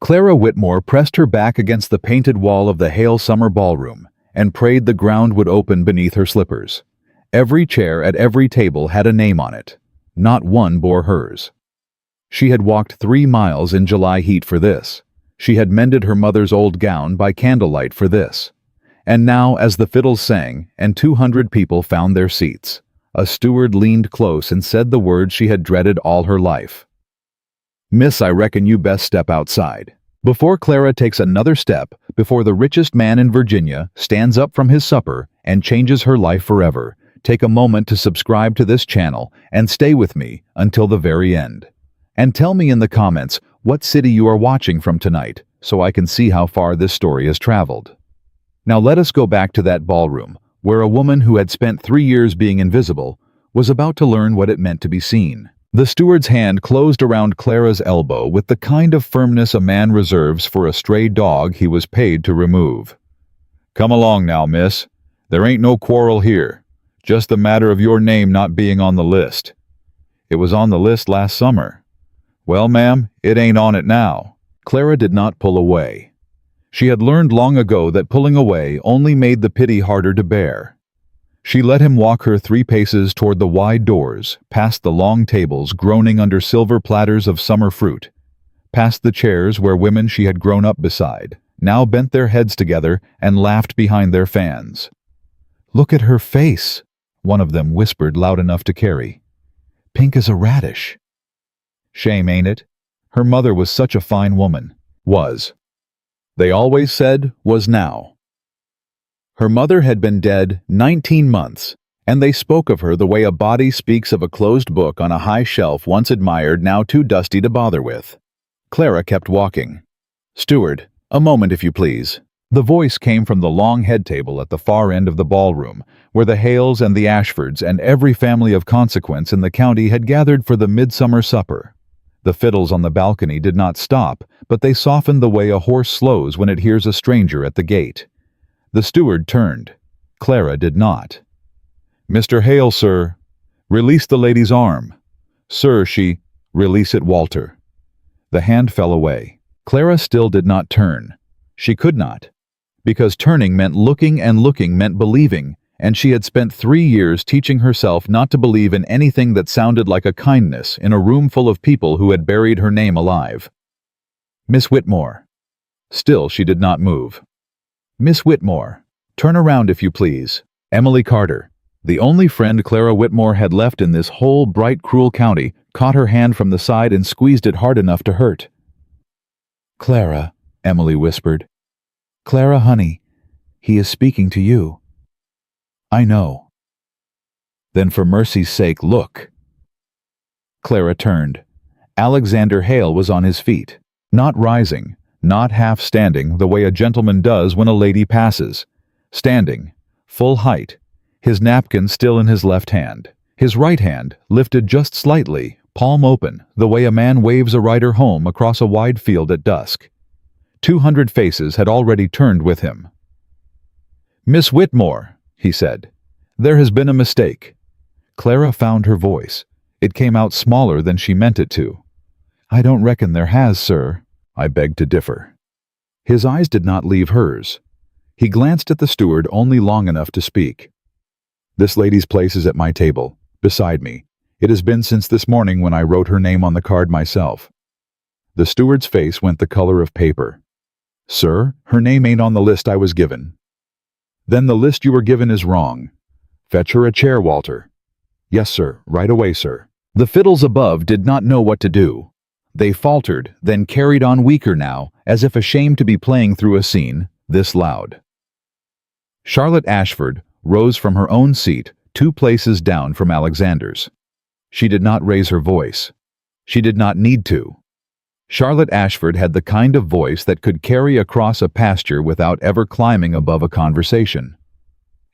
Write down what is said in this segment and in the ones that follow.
Clara Whitmore pressed her back against the painted wall of the Hale Summer Ballroom and prayed the ground would open beneath her slippers. Every chair at every table had a name on it. Not one bore hers. She had walked 3 miles in July heat for this. She had mended her mother's old gown by candlelight for this. And now, as the fiddles sang and 200 people found their seats, a steward leaned close and said the words she had dreaded all her life. "Miss, I reckon you best step outside." Before Clara takes another step, before the richest man in Virginia stands up from his supper and changes her life forever, take a moment to subscribe to this channel and stay with me until the very end. And tell me in the comments what city you are watching from tonight, so I can see how far this story has traveled. Now let us go back to that ballroom, where a woman who had spent 3 years being invisible was about to learn what it meant to be seen. The steward's hand closed around Clara's elbow with the kind of firmness a man reserves for a stray dog he was paid to remove. "Come along now, miss. There ain't no quarrel here. Just the matter of your name not being on the list. It was on the list last summer. Well, ma'am, it ain't on it now." Clara did not pull away. She had learned long ago that pulling away only made the pity harder to bear. She let him walk her 3 paces toward the wide doors, past the long tables groaning under silver platters of summer fruit, past the chairs where women she had grown up beside now bent their heads together and laughed behind their fans. "Look at her face," one of them whispered loud enough to carry. "Pink as a radish." Shame, ain't it? Her mother was such a fine woman. Was. They always said was now. Her mother had been dead 19 months, and they spoke of her the way a body speaks of a closed book on a high shelf once admired, now too dusty to bother with. Clara kept walking. "Steward, a moment if you please." The voice came from the long head table at the far end of the ballroom, where the Hales and the Ashfords and every family of consequence in the county had gathered for the midsummer supper. The fiddles on the balcony did not stop, but they softened the way a horse slows when it hears a stranger at the gate. The steward turned. Clara did not. "Mr. Hale, sir." "Release the lady's arm." "Sir, she—" "Release it, Walter." The hand fell away. Clara still did not turn. She could not. Because turning meant looking and looking meant believing, and she had spent 3 years teaching herself not to believe in anything that sounded like a kindness in a room full of people who had buried her name alive. "Miss Whitmore." Still she did not move. "Miss Whitmore, turn around if you please." Emily Carter, the only friend Clara Whitmore had left in this whole bright, cruel county, caught her hand from the side and squeezed it hard enough to hurt. "Clara," Emily whispered. "Clara, honey, he is speaking to you." "I know." "Then for mercy's sake, look." Clara turned. Alexander Hale was on his feet, not rising, not half standing the way a gentleman does when a lady passes. Standing, full height, his napkin still in his left hand, his right hand lifted just slightly, palm open, the way a man waves a rider home across a wide field at dusk. 200 faces had already turned with him. "Miss Whitmore," he said, "there has been a mistake." Clara found her voice. It came out smaller than she meant it to. "I don't reckon there has, sir." "I beg to differ." His eyes did not leave hers. He glanced at the steward only long enough to speak. "This lady's place is at my table, beside me. It has been since this morning when I wrote her name on the card myself." The steward's face went the color of paper. "Sir, her name ain't on the list I was given." "Then the list you were given is wrong. Fetch her a chair, Walter." "Yes, sir, right away, sir." The fiddles above did not know what to do. They faltered, then carried on weaker now, as if ashamed to be playing through a scene this loud. Charlotte Ashford rose from her own seat 2 places down from Alexander's. She did not raise her voice. She did not need to. Charlotte Ashford had the kind of voice that could carry across a pasture without ever climbing above a conversation.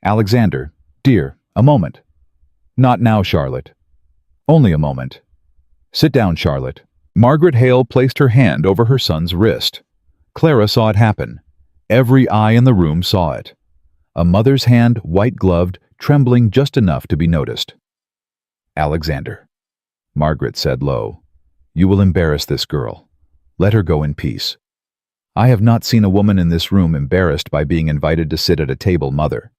"Alexander, dear, a moment." "Not now, Charlotte." "Only a moment." "Sit down, Charlotte." Margaret Hale placed her hand over her son's wrist. Clara saw it happen. Every eye in the room saw it. A mother's hand, white-gloved, trembling just enough to be noticed. "Alexander," Margaret said low, "you will embarrass this girl. Let her go in peace." I have not seen a woman in this room embarrassed by being invited to sit at a table, Mother.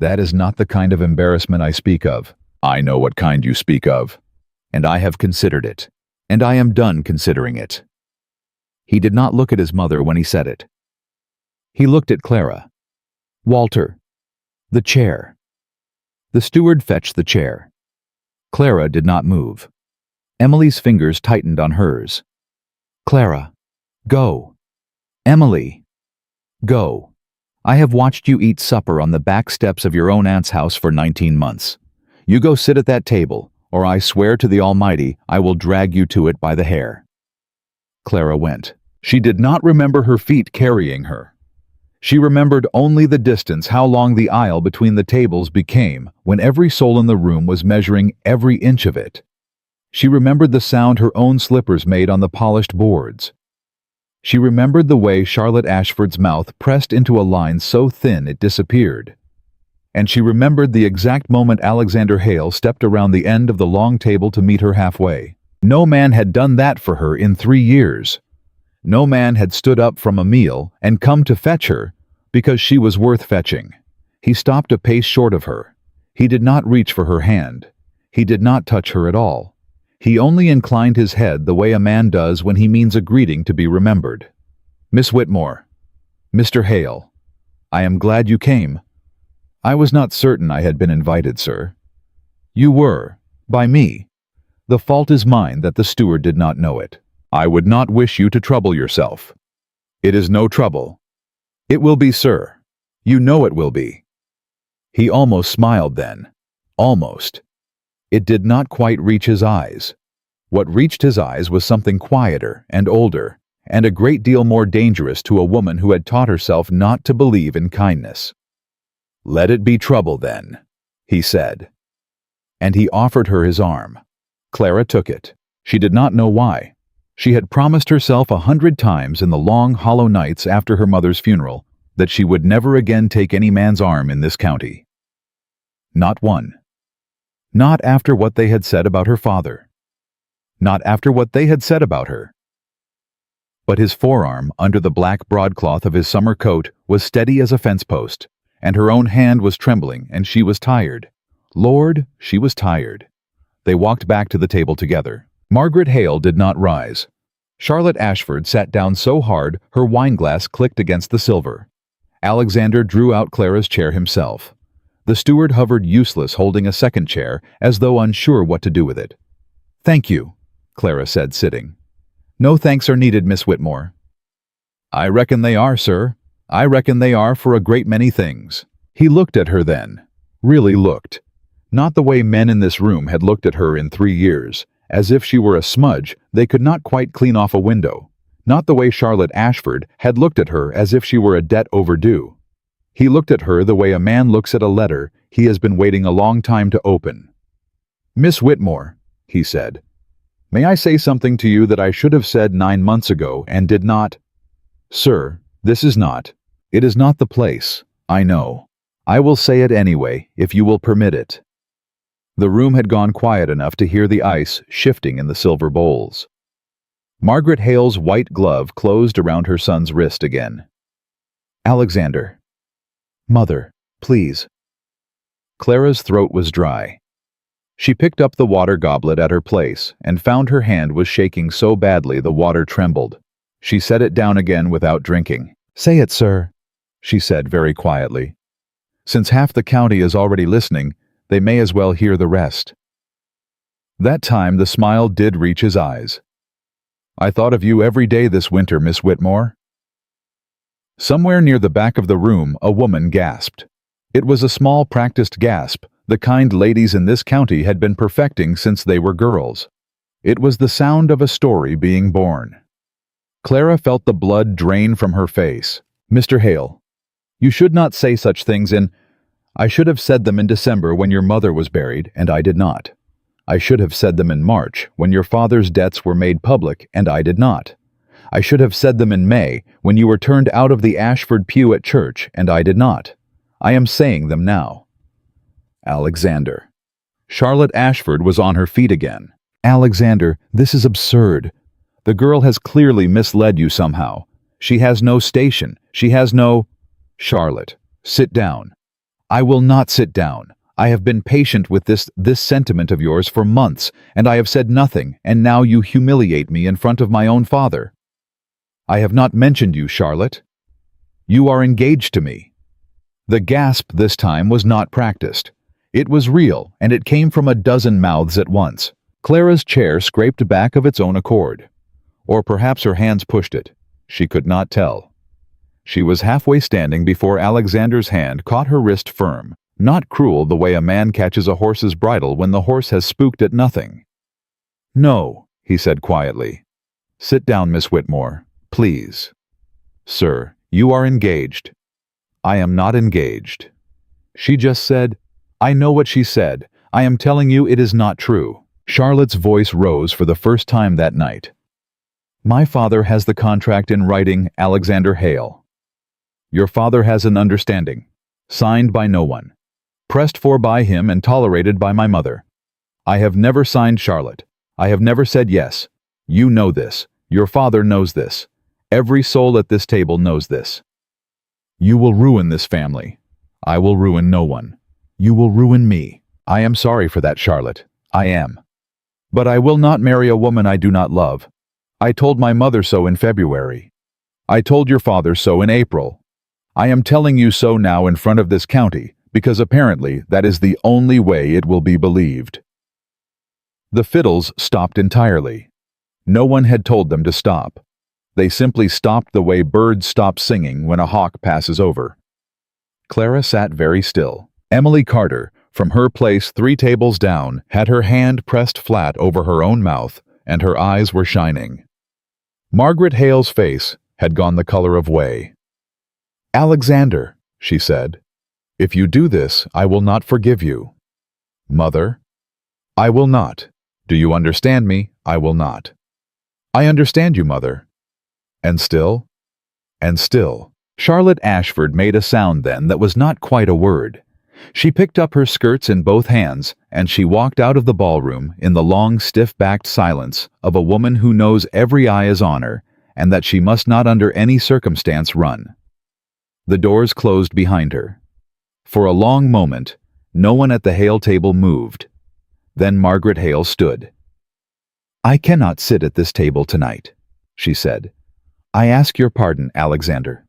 That is not the kind of embarrassment I speak of. I know what kind you speak of. And I have considered it. And I am done considering it. He did not look at his mother when he said it. He looked at Clara. Walter. The chair. The steward fetched the chair. Clara did not move. Emily's fingers tightened on hers. Clara, go. Emily, go. I have watched you eat supper on the back steps of your own aunt's house for 19 months. You go sit at that table, or I swear to the Almighty I will drag you to it by the hair. Clara went. She did not remember her feet carrying her. She remembered only the distance how long the aisle between the tables became when every soul in the room was measuring every inch of it. She remembered the sound her own slippers made on the polished boards. She remembered the way Charlotte Ashford's mouth pressed into a line so thin it disappeared. And she remembered the exact moment Alexander Hale stepped around the end of the long table to meet her halfway. No man had done that for her in 3 years. No man had stood up from a meal and come to fetch her because she was worth fetching. He stopped a pace short of her. He did not reach for her hand. He did not touch her at all. He only inclined his head the way a man does when he means a greeting to be remembered. Miss Whitmore. Mr. Hale. I am glad you came. I was not certain I had been invited, sir. You were, by me. The fault is mine that the steward did not know it. I would not wish you to trouble yourself. It is no trouble. It will be, sir. You know it will be. He almost smiled then. Almost. It did not quite reach his eyes. What reached his eyes was something quieter and older, and a great deal more dangerous to a woman who had taught herself not to believe in kindness. Let it be trouble, then, he said. And he offered her his arm. Clara took it. She did not know why. She had promised herself 100 times in the long, hollow nights after her mother's funeral that she would never again take any man's arm in this county. Not one. Not after what they had said about her father. Not after what they had said about her. But his forearm, under the black broadcloth of his summer coat, was steady as a fence post, and her own hand was trembling, and she was tired. Lord, she was tired. They walked back to the table together. Margaret Hale did not rise. Charlotte Ashford sat down so hard her wineglass clicked against the silver. Alexander drew out Clara's chair himself. The steward hovered useless, holding a second chair, as though unsure what to do with it. Thank you, Clara said, sitting. No thanks are needed, Miss Whitmore. I reckon they are, sir. I reckon they are for a great many things. He looked at her then. Really looked. Not the way men in this room had looked at her in 3 years, as if she were a smudge they could not quite clean off a window. Not the way Charlotte Ashford had looked at her as if she were a debt overdue. He looked at her the way a man looks at a letter he has been waiting a long time to open. Miss Whitmore, he said, may I say something to you that I should have said 9 months ago and did not? Sir, this is not. It is not the place, I know. I will say it anyway, if you will permit it. The room had gone quiet enough to hear the ice shifting in the silver bowls. Margaret Hale's white glove closed around her son's wrist again. Alexander. Mother, please. Clara's throat was dry. She picked up the water goblet at her place and found her hand was shaking so badly the water trembled. She set it down again without drinking. Say it, sir, she said very quietly. Since half the county is already listening, they may as well hear the rest. That time the smile did reach his eyes. I thought of you every day this winter, Miss Whitmore. Somewhere near the back of the room a woman gasped. It was a small practiced gasp, the kind ladies in this county had been perfecting since they were girls. It was the sound of a story being born. Clara felt the blood drain from her face. Mr. Hale, you should not say such things I should have said them in December when your mother was buried, and I did not. I should have said them in March when your father's debts were made public, and I did not. I should have said them in May when you were turned out of the Ashford pew at church, and I did not. I am saying them now. Alexander. Charlotte Ashford was on her feet again. Alexander, this is absurd. The girl has clearly misled you somehow. She has no station. She has no— Charlotte, sit down. I will not sit down. I have been patient with this sentiment of yours for months, and I have said nothing, and now you humiliate me in front of my own father. I have not mentioned you, Charlotte. You are engaged to me. The gasp this time was not practiced. It was real, and it came from a dozen mouths at once. Clara's chair scraped back of its own accord. Or perhaps her hands pushed it. She could not tell. She was halfway standing before Alexander's hand caught her wrist firm, not cruel the way a man catches a horse's bridle when the horse has spooked at nothing. "No," he said quietly. "Sit down, Miss Whitmore, please." "Sir, you are engaged." "I am not engaged." She just said— "I know what she said. I am telling you it is not true." Charlotte's voice rose for the first time that night. "My father has the contract in writing, Alexander Hale. Your father has an understanding, signed by no one, pressed for by him and tolerated by my mother. I have never signed, Charlotte. I have never said yes. You know this. Your father knows this. Every soul at this table knows this. You will ruin this family. I will ruin no one. You will ruin me. I am sorry for that, Charlotte. I am. But I will not marry a woman I do not love. I told my mother so in February. I told your father so in April. I am telling you so now in front of this county, because apparently that is the only way it will be believed." The fiddles stopped entirely. No one had told them to stop. They simply stopped the way birds stop singing when a hawk passes over. Clara sat very still. Emily Carter, from her place 3 tables down, had her hand pressed flat over her own mouth, and her eyes were shining. Margaret Hale's face had gone the color of whey. "Alexander," she said, "if you do this, I will not forgive you." "Mother?" "I will not. Do you understand me? I will not." "I understand you, Mother." "And still?" "And still." Charlotte Ashford made a sound then that was not quite a word. She picked up her skirts in both hands, and she walked out of the ballroom in the long, stiff-backed silence of a woman who knows every eye is on her, and that she must not under any circumstance run. The doors closed behind her. For a long moment, no one at the Hale table moved. Then Margaret Hale stood. "I cannot sit at this table tonight," she said. "I ask your pardon, Alexander."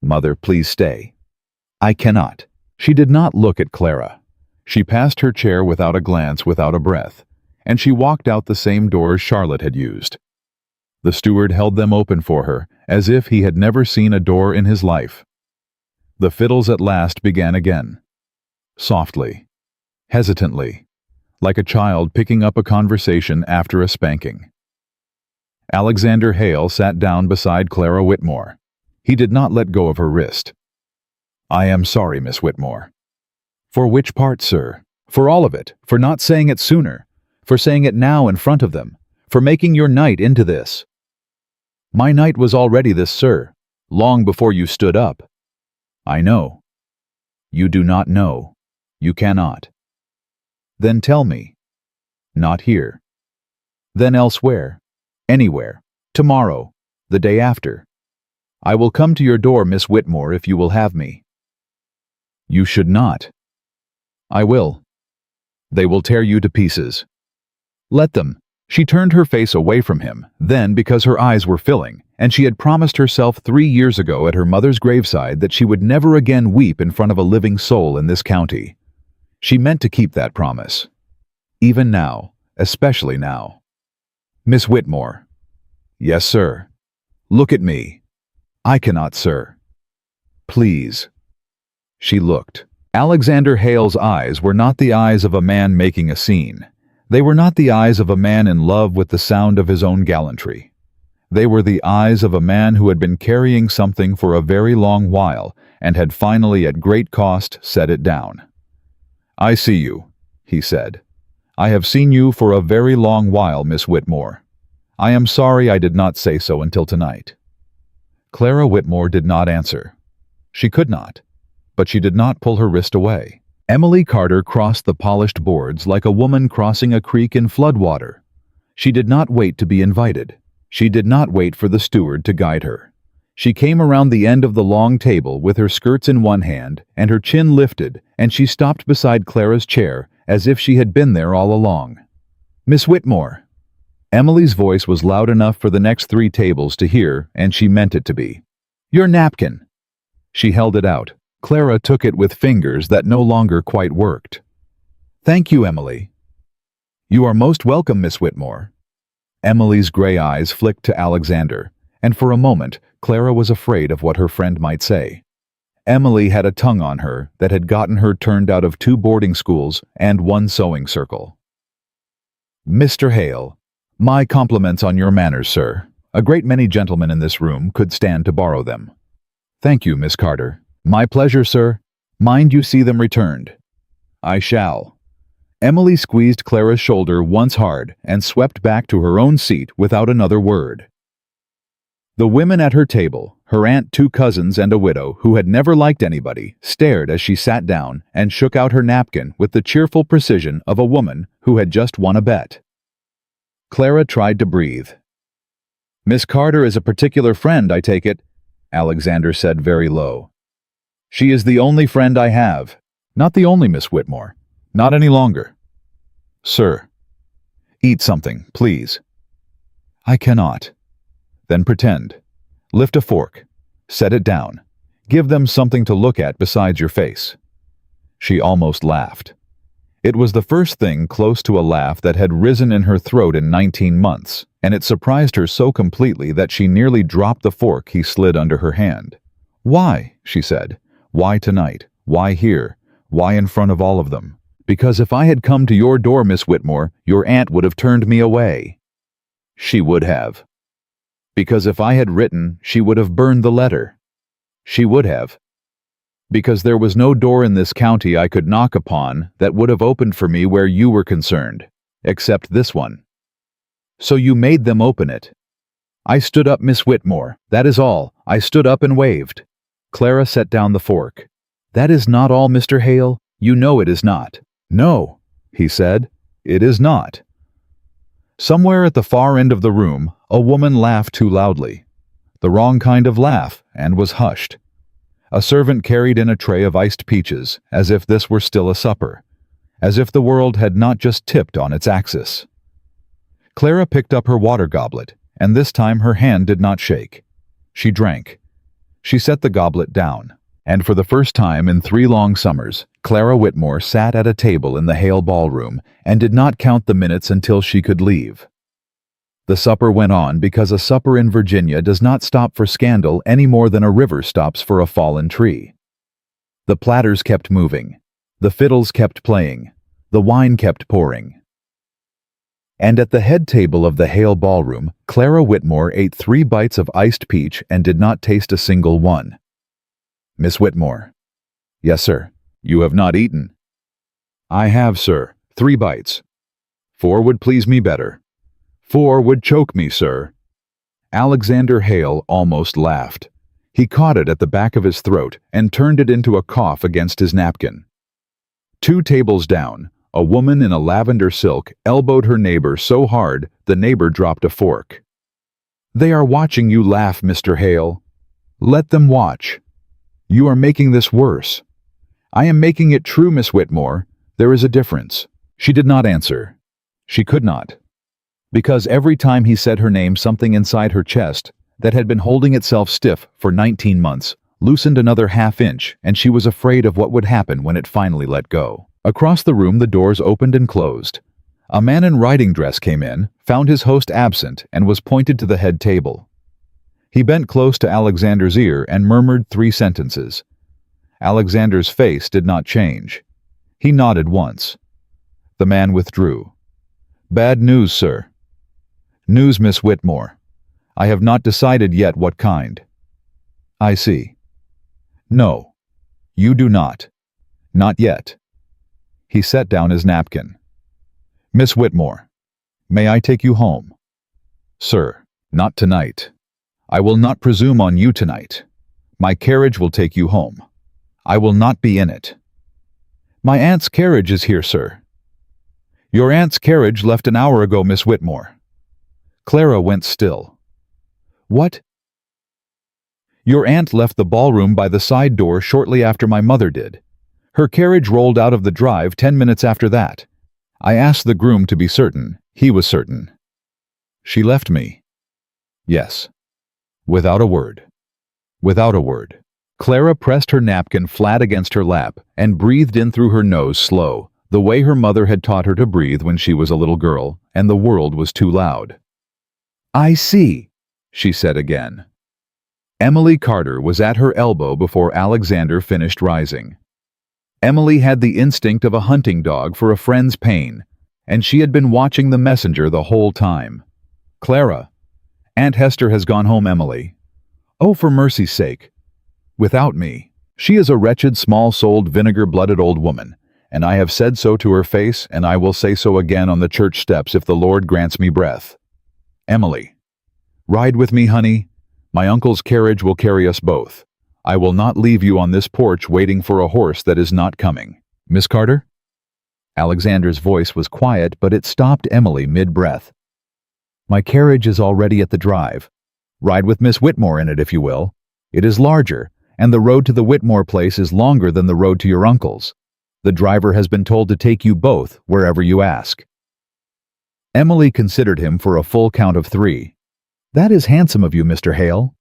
"Mother, please stay." "I cannot." She did not look at Clara. She passed her chair without a glance, without a breath, and she walked out the same doors Charlotte had used. The steward held them open for her, as if he had never seen a door in his life. The fiddles at last began again. Softly, hesitantly, like a child picking up a conversation after a spanking. Alexander Hale sat down beside Clara Whitmore. He did not let go of her wrist. "I am sorry, Miss Whitmore." "For which part, sir?" "For all of it. For not saying it sooner. For saying it now in front of them. For making your night into this." "My night was already this, sir. Long before you stood up." "I know." "You do not know. You cannot." "Then tell me." "Not here." "Then elsewhere." "Anywhere. Tomorrow. The day after. I will come to your door, Miss Whitmore, if you will have me." "You should not." "I will. They will tear you to pieces." "Let them." She turned her face away from him, then because her eyes were filling, and she had promised herself 3 years ago at her mother's graveside that she would never again weep in front of a living soul in this county. She meant to keep that promise. Even now, especially now. "Miss Whitmore." "Yes, sir." "Look at me." "I cannot, sir." "Please." She looked. Alexander Hale's eyes were not the eyes of a man making a scene. They were not the eyes of a man in love with the sound of his own gallantry. They were the eyes of a man who had been carrying something for a very long while and had finally at great cost set it down. "I see you," he said. "I have seen you for a very long while, Miss Whitmore. I am sorry I did not say so until tonight." Clara Whitmore did not answer. She could not, but she did not pull her wrist away. Emily Carter crossed the polished boards like a woman crossing a creek in flood water. She did not wait to be invited. She did not wait for the steward to guide her. She came around the end of the long table with her skirts in one hand and her chin lifted, and she stopped beside Clara's chair as if she had been there all along. "Miss Whitmore." Emily's voice was loud enough for the next 3 tables to hear, and she meant it to be. "Your napkin." She held it out. Clara took it with fingers that no longer quite worked. "Thank you, Emily." "You are most welcome, Miss Whitmore." Emily's gray eyes flicked to Alexander, and for a moment Clara was afraid of what her friend might say. Emily had a tongue on her that had gotten her turned out of 2 boarding schools and 1 sewing circle. "Mr. Hale, my compliments on your manners, sir. A great many gentlemen in this room could stand to borrow them." "Thank you, Miss Carter." "My pleasure, sir. Mind you see them returned." "I shall." Emily squeezed Clara's shoulder once hard and swept back to her own seat without another word. The women at her table, her aunt, 2 cousins, and a widow who had never liked anybody, stared as she sat down and shook out her napkin with the cheerful precision of a woman who had just won a bet. Clara tried to breathe. "Miss Carter is a particular friend, I take it," Alexander said very low. "She is the only friend I have." "Not the only, Miss Whitmore. Not any longer." "Sir." "Eat something, please." "I cannot." "Then pretend. Lift a fork. Set it down. Give them something to look at besides your face." She almost laughed. It was the first thing close to a laugh that had risen in her throat in 19 months, and it surprised her so completely that she nearly dropped the fork he slid under her hand. "Why?" she said. "Why tonight? Why here? Why in front of all of them?" "Because if I had come to your door, Miss Whitmore, your aunt would have turned me away." "She would have." "Because if I had written, she would have burned the letter." "She would have." "Because there was no door in this county I could knock upon that would have opened for me where you were concerned, except this one." "So you made them open it." "I stood up, Miss Whitmore. That is all. I stood up and waved." Clara set down the fork. "That is not all, Mr. Hale. You know it is not." "No," he said, "it is not." Somewhere at the far end of the room, a woman laughed too loudly. The wrong kind of laugh, and was hushed. A servant carried in a tray of iced peaches, as if this were still a supper, as if the world had not just tipped on its axis. Clara picked up her water goblet, and this time her hand did not shake. She drank. She set the goblet down, and for the first time in 3 long summers, Clara Whitmore sat at a table in the Hale ballroom and did not count the minutes until she could leave. The supper went on because a supper in Virginia does not stop for scandal any more than a river stops for a fallen tree. The platters kept moving. The fiddles kept playing. The wine kept pouring. And at the head table of the Hale ballroom, Clara Whitmore ate 3 bites of iced peach and did not taste a single one. "Miss Whitmore." "Yes, sir." "You have not eaten." "I have, sir. 3 bites." "4 would please me better." "4 would choke me, sir." Alexander Hale almost laughed. He caught it at the back of his throat and turned it into a cough against his napkin. 2 tables down, a woman in a lavender silk elbowed her neighbor so hard the neighbor dropped a fork. "They are watching you laugh, Mr. Hale. Let them watch. You are making this worse." "I am making it true, Miss Whitmore. There is a difference." She did not answer. She could not. Because every time he said her name, something inside her chest, that had been holding itself stiff for 19 months, loosened another half-inch, and she was afraid of what would happen when it finally let go. Across the room the doors opened and closed. A man in riding dress came in, found his host absent, and was pointed to the head table. He bent close to Alexander's ear and murmured 3 sentences. Alexander's face did not change. He nodded once. The man withdrew. "Bad news, sir." "News, Miss Whitmore. I have not decided yet what kind." "I see." "No, you do not. Not yet." He set down his napkin. "Miss Whitmore, may I take you home?" "Sir, not tonight. I will not presume on you tonight. My carriage will take you home. I will not be in it." "My aunt's carriage is here, sir." "Your aunt's carriage left an hour ago, Miss Whitmore." Clara went still. "What?" Your aunt left the ballroom by the side door shortly after my mother did. Her carriage rolled out of the drive 10 minutes after that. I asked the groom to be certain. He was certain. She left me. Yes. Without a word. Without a word. Clara pressed her napkin flat against her lap and breathed in through her nose slow, the way her mother had taught her to breathe when she was a little girl, and the world was too loud. I see, she said again. Emily Carter was at her elbow before Alexander finished rising. Emily had the instinct of a hunting dog for a friend's pain, and she had been watching the messenger the whole time. Clara, Aunt Hester has gone home, Emily. Oh, for mercy's sake. Without me. She is a wretched, small-souled, vinegar-blooded old woman, and I have said so to her face, and I will say so again on the church steps if the Lord grants me breath. Emily. Ride with me, honey. My uncle's carriage will carry us both. I will not leave you on this porch waiting for a horse that is not coming. Miss Carter? Alexander's voice was quiet, but it stopped Emily mid-breath. My carriage is already at the drive. Ride with Miss Whitmore in it, if you will. It is larger, and the road to the Whitmore place is longer than the road to your uncle's. The driver has been told to take you both wherever you ask. Emily considered him for a full count of 3. That is handsome of you, Mr. Hale.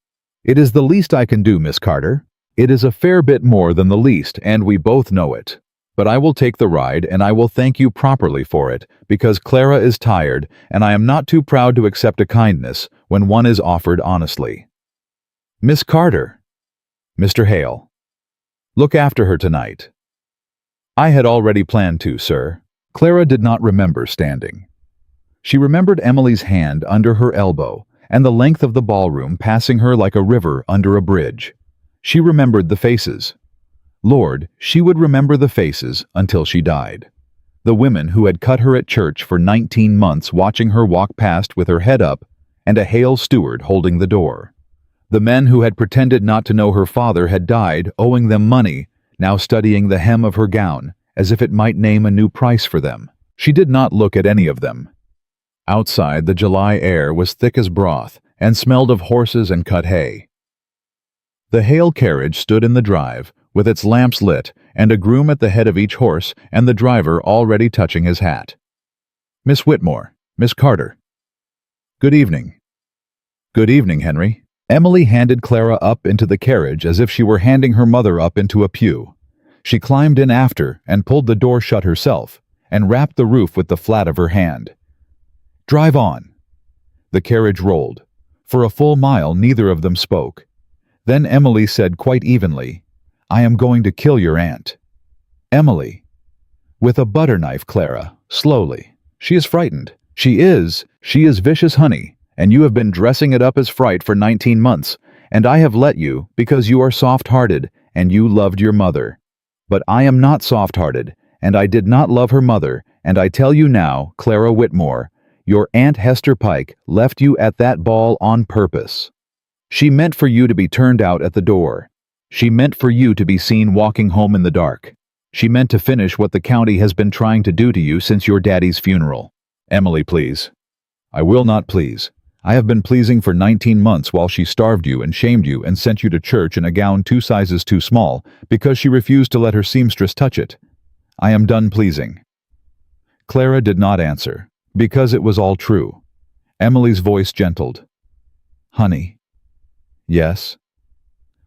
It is the least I can do, Miss Carter. It is a fair bit more than the least, and we both know it. But I will take the ride, and I will thank you properly for it, because Clara is tired, and I am not too proud to accept a kindness when one is offered honestly. Miss Carter. Mr. Hale. Look after her tonight. I had already planned to, sir. Clara did not remember standing. She remembered Emily's hand under her elbow, and the length of the ballroom passing her like a river under a bridge. She remembered the faces. Lord, she would remember the faces until she died. The women who had cut her at church for 19 months watching her walk past with her head up and a Hale steward holding the door. The men who had pretended not to know her father had died owing them money, now studying the hem of her gown as if it might name a new price for them. She did not look at any of them. Outside, the July air was thick as broth and smelled of horses and cut hay. The Hale carriage stood in the drive, with its lamps lit, and a groom at the head of each horse, and the driver already touching his hat. Miss Whitmore, Miss Carter. Good evening. Good evening, Henry. Emily handed Clara up into the carriage as if she were handing her mother up into a pew. She climbed in after and pulled the door shut herself, and rapped the roof with the flat of her hand. Drive on. The carriage rolled. For a full mile neither of them spoke. Then Emily said quite evenly, I am going to kill your aunt. Emily. With a butter knife, Clara, slowly. She is frightened. She is vicious, honey, and you have been dressing it up as fright for 19 months, and I have let you because you are soft-hearted and you loved your mother. But I am not soft-hearted, and I did not love her mother, and I tell you now, Clara Whitmore, your Aunt Hester Pike left you at that ball on purpose. She meant for you to be turned out at the door. She meant for you to be seen walking home in the dark. She meant to finish what the county has been trying to do to you since your daddy's funeral. Emily, please. I will not please. I have been pleasing for 19 months while she starved you and shamed you and sent you to church in a gown 2 sizes too small because she refused to let her seamstress touch it. I am done pleasing. Clara did not answer, because it was all true. Emily's voice gentled. Honey. Yes.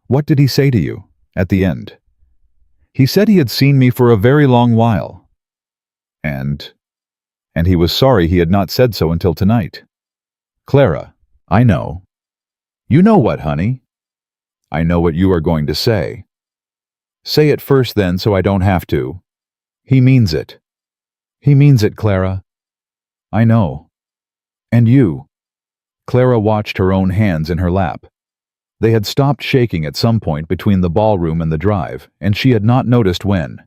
What did he say to you, at the end? He said he had seen me for a very long while. And he was sorry he had not said so until tonight. Clara, I know. You know what, honey? I know what you are going to say. Say it first then so I don't have to. He means it. He means it, Clara. I know. And you. Clara watched her own hands in her lap. They had stopped shaking at some point between the ballroom and the drive, and she had not noticed when.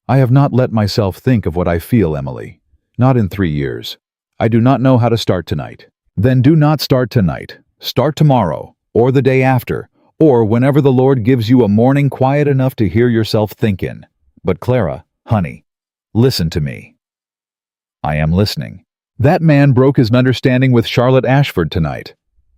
I have not let myself think of what I feel, Emily. Not in 3 years. I do not know how to start tonight. Then do not start tonight. Start tomorrow, or the day after, or whenever the Lord gives you a morning quiet enough to hear yourself think in. But Clara, honey, listen to me. I am listening. That man broke his understanding with Charlotte Ashford tonight.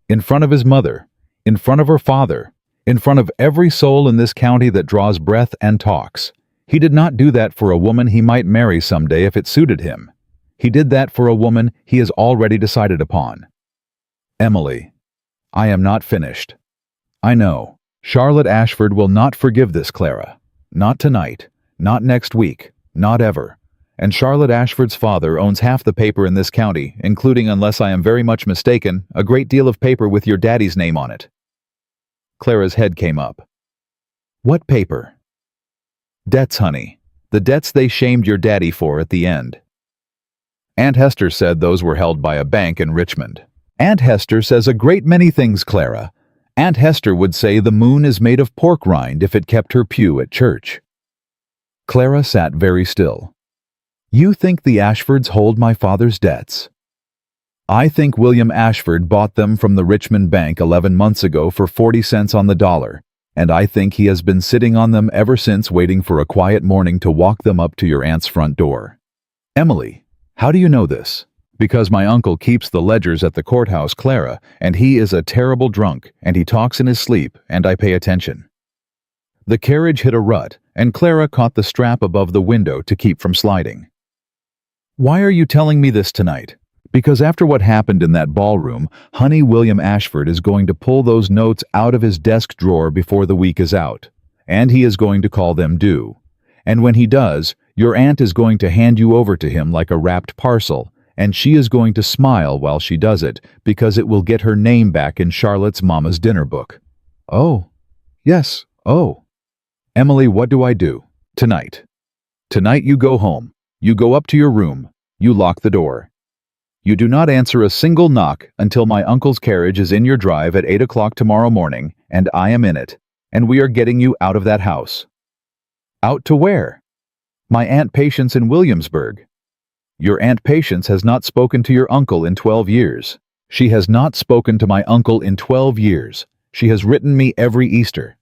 In front of his mother. In front of her father, In front of every soul in this county that draws breath and talks. He did not do that for a woman he might marry someday if it suited him. He did that for a woman he has already decided upon. Emily, I am not finished. I know. Charlotte Ashford will not forgive this, Clara. Not tonight. Not next week. Not ever. And Charlotte Ashford's father owns half the paper in this county, including, unless I am very much mistaken, a great deal of paper with your daddy's name on it. Clara's head came up. What paper? Debts, honey. The debts they shamed your daddy for at the end. Aunt Hester said those were held by a bank in Richmond. Aunt Hester says a great many things, Clara. Aunt Hester would say the moon is made of pork rind if it kept her pew at church. Clara sat very still. You think the Ashfords hold my father's debts? I think William Ashford bought them from the Richmond Bank 11 months ago for 40 cents on the dollar, and I think he has been sitting on them ever since, waiting for a quiet morning to walk them up to your aunt's front door. Emily, how do you know this? Because my uncle keeps the ledgers at the courthouse, Clara, and he is a terrible drunk, and he talks in his sleep, and I pay attention. The carriage hit a rut, and Clara caught the strap above the window to keep from sliding. Why are you telling me this tonight? Because after what happened in that ballroom, honey, William Ashford is going to pull those notes out of his desk drawer before the week is out, and he is going to call them due. And when he does, your aunt is going to hand you over to him like a wrapped parcel, and she is going to smile while she does it, because it will get her name back in Charlotte's mama's dinner book. Oh, yes, oh. Emily, what do I do? Tonight. Tonight you go home. You go up to your room. You lock the door. You do not answer a single knock until my uncle's carriage is in your drive at 8 o'clock tomorrow morning, and I am in it, and we are getting you out of that house. Out to where? My Aunt Patience in Williamsburg. Your Aunt Patience has not spoken to your uncle in 12 years. She has not spoken to my uncle in 12 years. She has written me every Easter.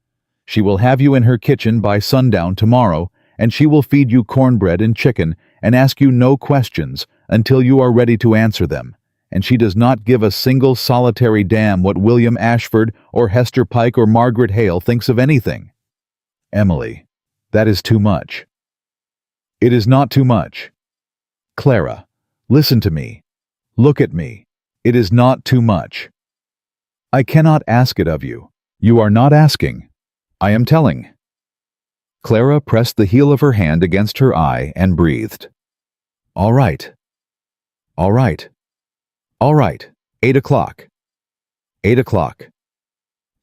She will have you in her kitchen by sundown tomorrow, and she will feed you cornbread and chicken and ask you no questions until you are ready to answer them. And she does not give a single solitary damn what William Ashford or Hester Pike or Margaret Hale thinks of anything. Emily, that is too much. It is not too much. Clara, listen to me. Look at me. It is not too much. I cannot ask it of you. You are not asking. I am telling. Clara pressed the heel of her hand against her eye and breathed. All right. All right. All right. 8 o'clock. 8 o'clock.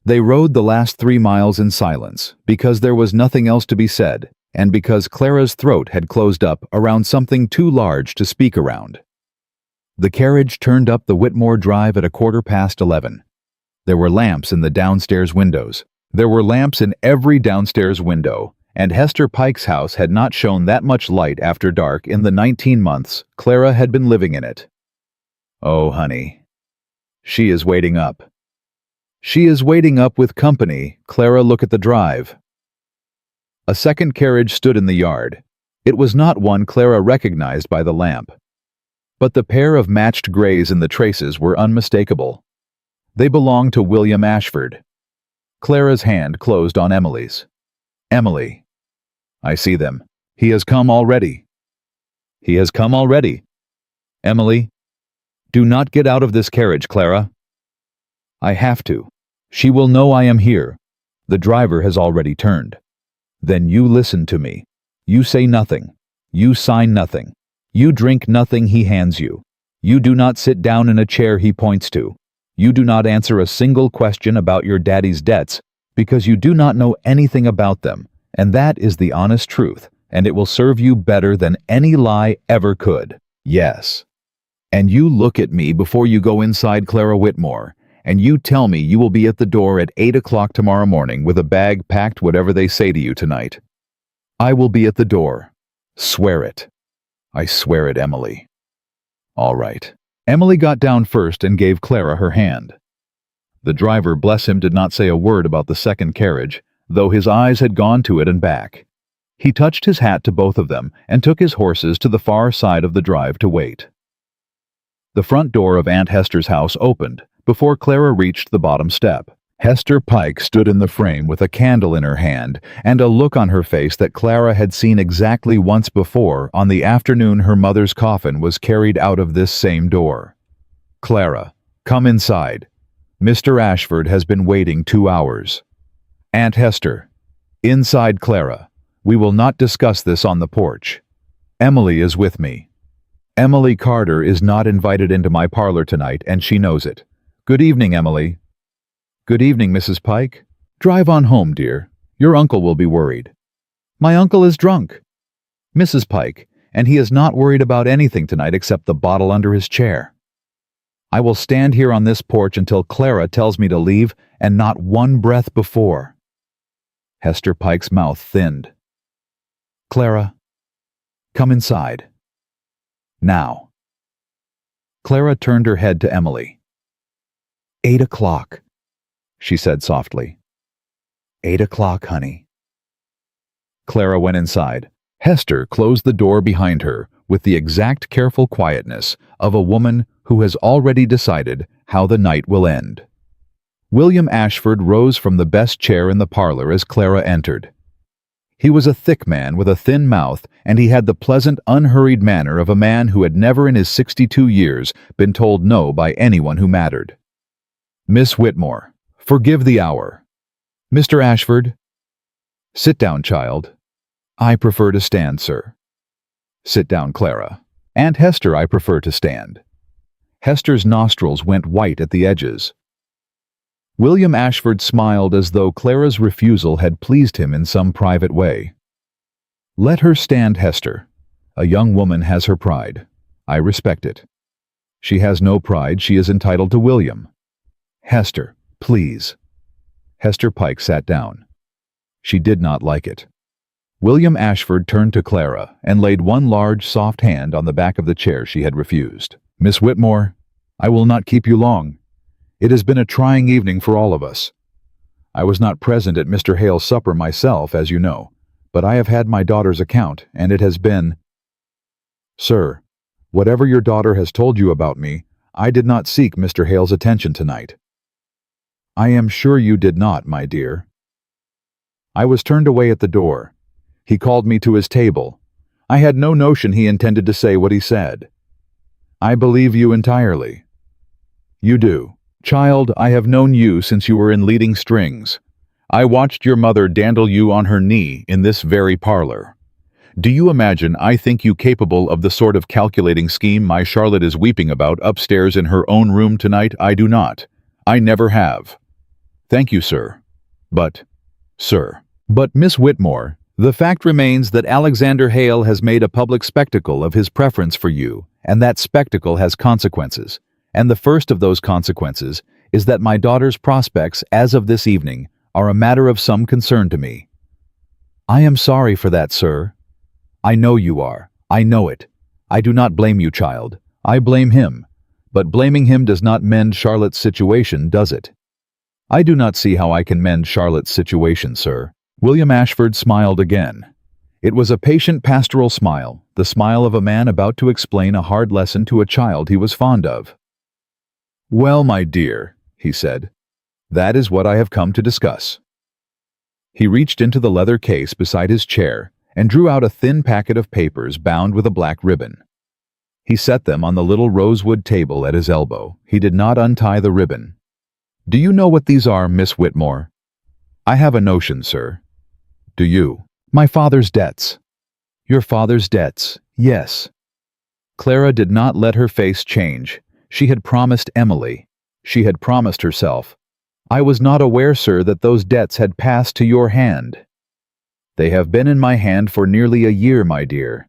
They rode the last 3 miles in silence, because there was nothing else to be said, and because Clara's throat had closed up around something too large to speak around. The carriage turned up the Whitmore Drive at 11:15. There were lamps in the downstairs windows. There were lamps in every downstairs window, and Hester Pike's house had not shown that much light after dark in the 19 months Clara had been living in it. Oh, honey. She is waiting up. She is waiting up with company. Clara, look at the drive. A second carriage stood in the yard. It was not one Clara recognized by the lamp. But the pair of matched grays in the traces were unmistakable. They belonged to William Ashford. Clara's hand closed on Emily's. Emily. I see them. He has come already. He has come already. Emily. Do not get out of this carriage, Clara. I have to. She will know I am here. The driver has already turned. Then you listen to me. You say nothing. You sign nothing. You drink nothing he hands you. You do not sit down in a chair he points to. You do not answer a single question about your daddy's debts, because you do not know anything about them, and that is the honest truth, and it will serve you better than any lie ever could. Yes. And you look at me before you go inside, Clara Whitmore, and you tell me you will be at the door at 8 o'clock tomorrow morning with a bag packed, whatever they say to you tonight. I will be at the door. Swear it. I swear it, Emily. All right. Emily got down first and gave Clara her hand. The driver, bless him, did not say a word about the second carriage, though his eyes had gone to it and back. He touched his hat to both of them and took his horses to the far side of the drive to wait. The front door of Aunt Hester's house opened before Clara reached the bottom step, Hester Pike stood in the frame with a candle in her hand and a look on her face that Clara had seen exactly once before on the afternoon her mother's coffin was carried out of this same door. "Clara, come inside. Mr. Ashford has been waiting 2 hours. Aunt Hester, inside Clara. We will not discuss this on the porch. Emily is with me. Emily Carter is not invited into my parlor tonight, and she knows it. Good evening, Emily." "Good evening, Mrs. Pike. Drive on home, dear. Your uncle will be worried." "My uncle is drunk, Mrs. Pike, and he is not worried about anything tonight except the bottle under his chair. I will stand here on this porch until Clara tells me to leave, and not one breath before." Hester Pike's mouth thinned. "Clara, come inside. Now." Clara turned her head to Emily. 8 o'clock, she said softly. 8 o'clock, honey." Clara went inside. Hester closed the door behind her with the exact careful quietness of a woman who has already decided how the night will end. William Ashford rose from the best chair in the parlor as Clara entered. He was a thick man with a thin mouth, and he had the pleasant, unhurried manner of a man who had never in his 62 years been told no by anyone who mattered. "Miss Whitmore, forgive the hour. Mr. Ashford." "Sit down, child." "I prefer to stand, sir." "Sit down, Clara." "Aunt Hester, I prefer to stand." Hester's nostrils went white at the edges. William Ashford smiled as though Clara's refusal had pleased him in some private way. "Let her stand, Hester. A young woman has her pride. I respect it. She has no pride, she is entitled to William. Hester, please." Hester Pike sat down. She did not like it. William Ashford turned to Clara and laid one large, soft hand on the back of the chair she had refused. "Miss Whitmore, I will not keep you long. It has been a trying evening for all of us. I was not present at Mr. Hale's supper myself, as you know, but I have had my daughter's account, and it has been— Sir, whatever your daughter has told you about me, I did not seek Mr. Hale's attention tonight." "I am sure you did not, my dear." "I was turned away at the door. He called me to his table. I had no notion he intended to say what he said." "I believe you entirely." "You do. Child, I have known you since you were in leading strings. I watched your mother dandle you on her knee in this very parlor. Do you imagine I think you capable of the sort of calculating scheme my Charlotte is weeping about upstairs in her own room tonight? I do not. I never have. Thank you, sir. But, Miss Whitmore, the fact remains that Alexander Hale has made a public spectacle of his preference for you, and that spectacle has consequences. And the first of those consequences is that my daughter's prospects as of this evening are a matter of some concern to me." "I am sorry for that, sir." "I know you are. I know it. I do not blame you, child. I blame him. But blaming him does not mend Charlotte's situation, does it?" "I do not see how I can mend Charlotte's situation, sir." William Ashford smiled again. It was a patient pastoral smile, the smile of a man about to explain a hard lesson to a child he was fond of. "Well, my dear," he said, "that is what I have come to discuss." He reached into the leather case beside his chair and drew out a thin packet of papers bound with a black ribbon. He set them on the little rosewood table at his elbow. He did not untie the ribbon. "Do you know what these are, Miss Whitmore?" "I have a notion, sir." "Do you?" "My father's debts." "Your father's debts, yes." Clara did not let her face change. She had promised Emily. She had promised herself. "I was not aware, sir, that those debts had passed to your hand." "They have been in my hand for nearly a year, my dear.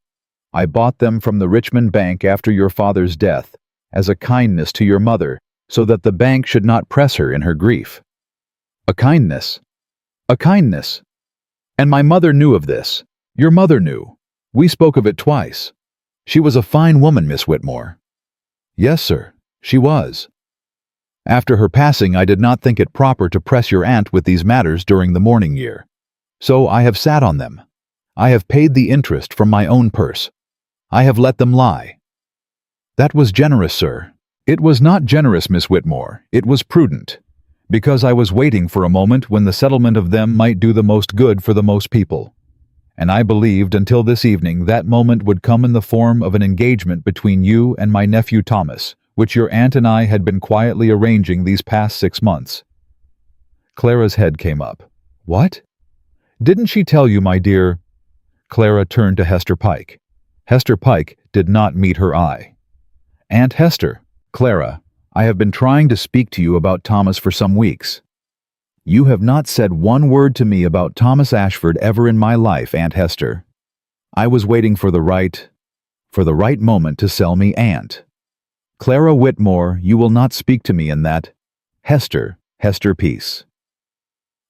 I bought them from the Richmond Bank after your father's death, as a kindness to your mother, so that the bank should not press her in her grief." "A kindness?" "A kindness. And my mother knew of this. Your mother knew. We spoke of it twice. She was a fine woman, Miss Whitmore." "Yes, sir, she was." "After her passing, I did not think it proper to press your aunt with these matters during the mourning year. So I have sat on them. I have paid the interest from my own purse. I have let them lie." "That was generous, sir." "It was not generous, Miss Whitmore. It was prudent. Because I was waiting for a moment when the settlement of them might do the most good for the most people. And I believed until this evening that moment would come in the form of an engagement between you and my nephew Thomas, which your aunt and I had been quietly arranging these past 6 months." Clara's head came up. "What? Didn't she tell you, my dear?" Clara turned to Hester Pike. Hester Pike did not meet her eye. "Aunt Hester." "Clara, I have been trying to speak to you about Thomas for some weeks." "You have not said one word to me about Thomas Ashford ever in my life, Aunt Hester. I was waiting for the right moment to sell me, Aunt." "Clara Whitmore, you will not speak to me in that." "Hester, peace."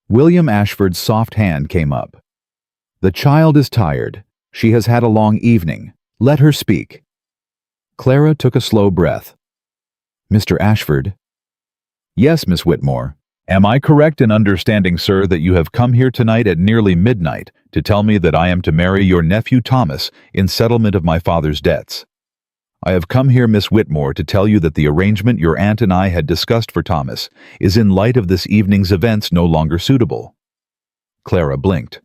William Ashford's soft hand came up. "The child is tired. She has had a long evening. Let her speak." Clara took a slow breath. "Mr. Ashford?" "Yes, Miss Whitmore. Am I correct in understanding, sir, that you have come here tonight at nearly midnight to tell me that I am to marry your nephew Thomas in settlement of my father's debts? I have come here, Miss Whitmore, to tell you that the arrangement your aunt and I had discussed for Thomas is in light of this evening's events no longer suitable." Clara blinked.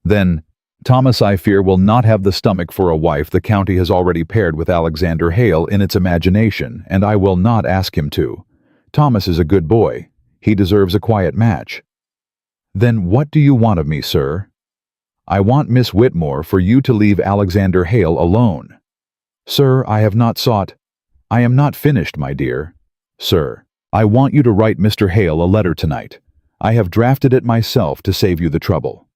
"Then, Thomas, I fear, will not have the stomach for a wife the county has already paired with Alexander Hale in its imagination, and I will not ask him to. Thomas is a good boy. He deserves a quiet match." "Then what do you want of me, sir?" "I want, Miss Whitmore, for you to leave Alexander Hale alone." "Sir, I have not sought—" "I am not finished, my dear. Sir, I want you to write Mr. Hale a letter tonight. I have drafted it myself to save you the trouble."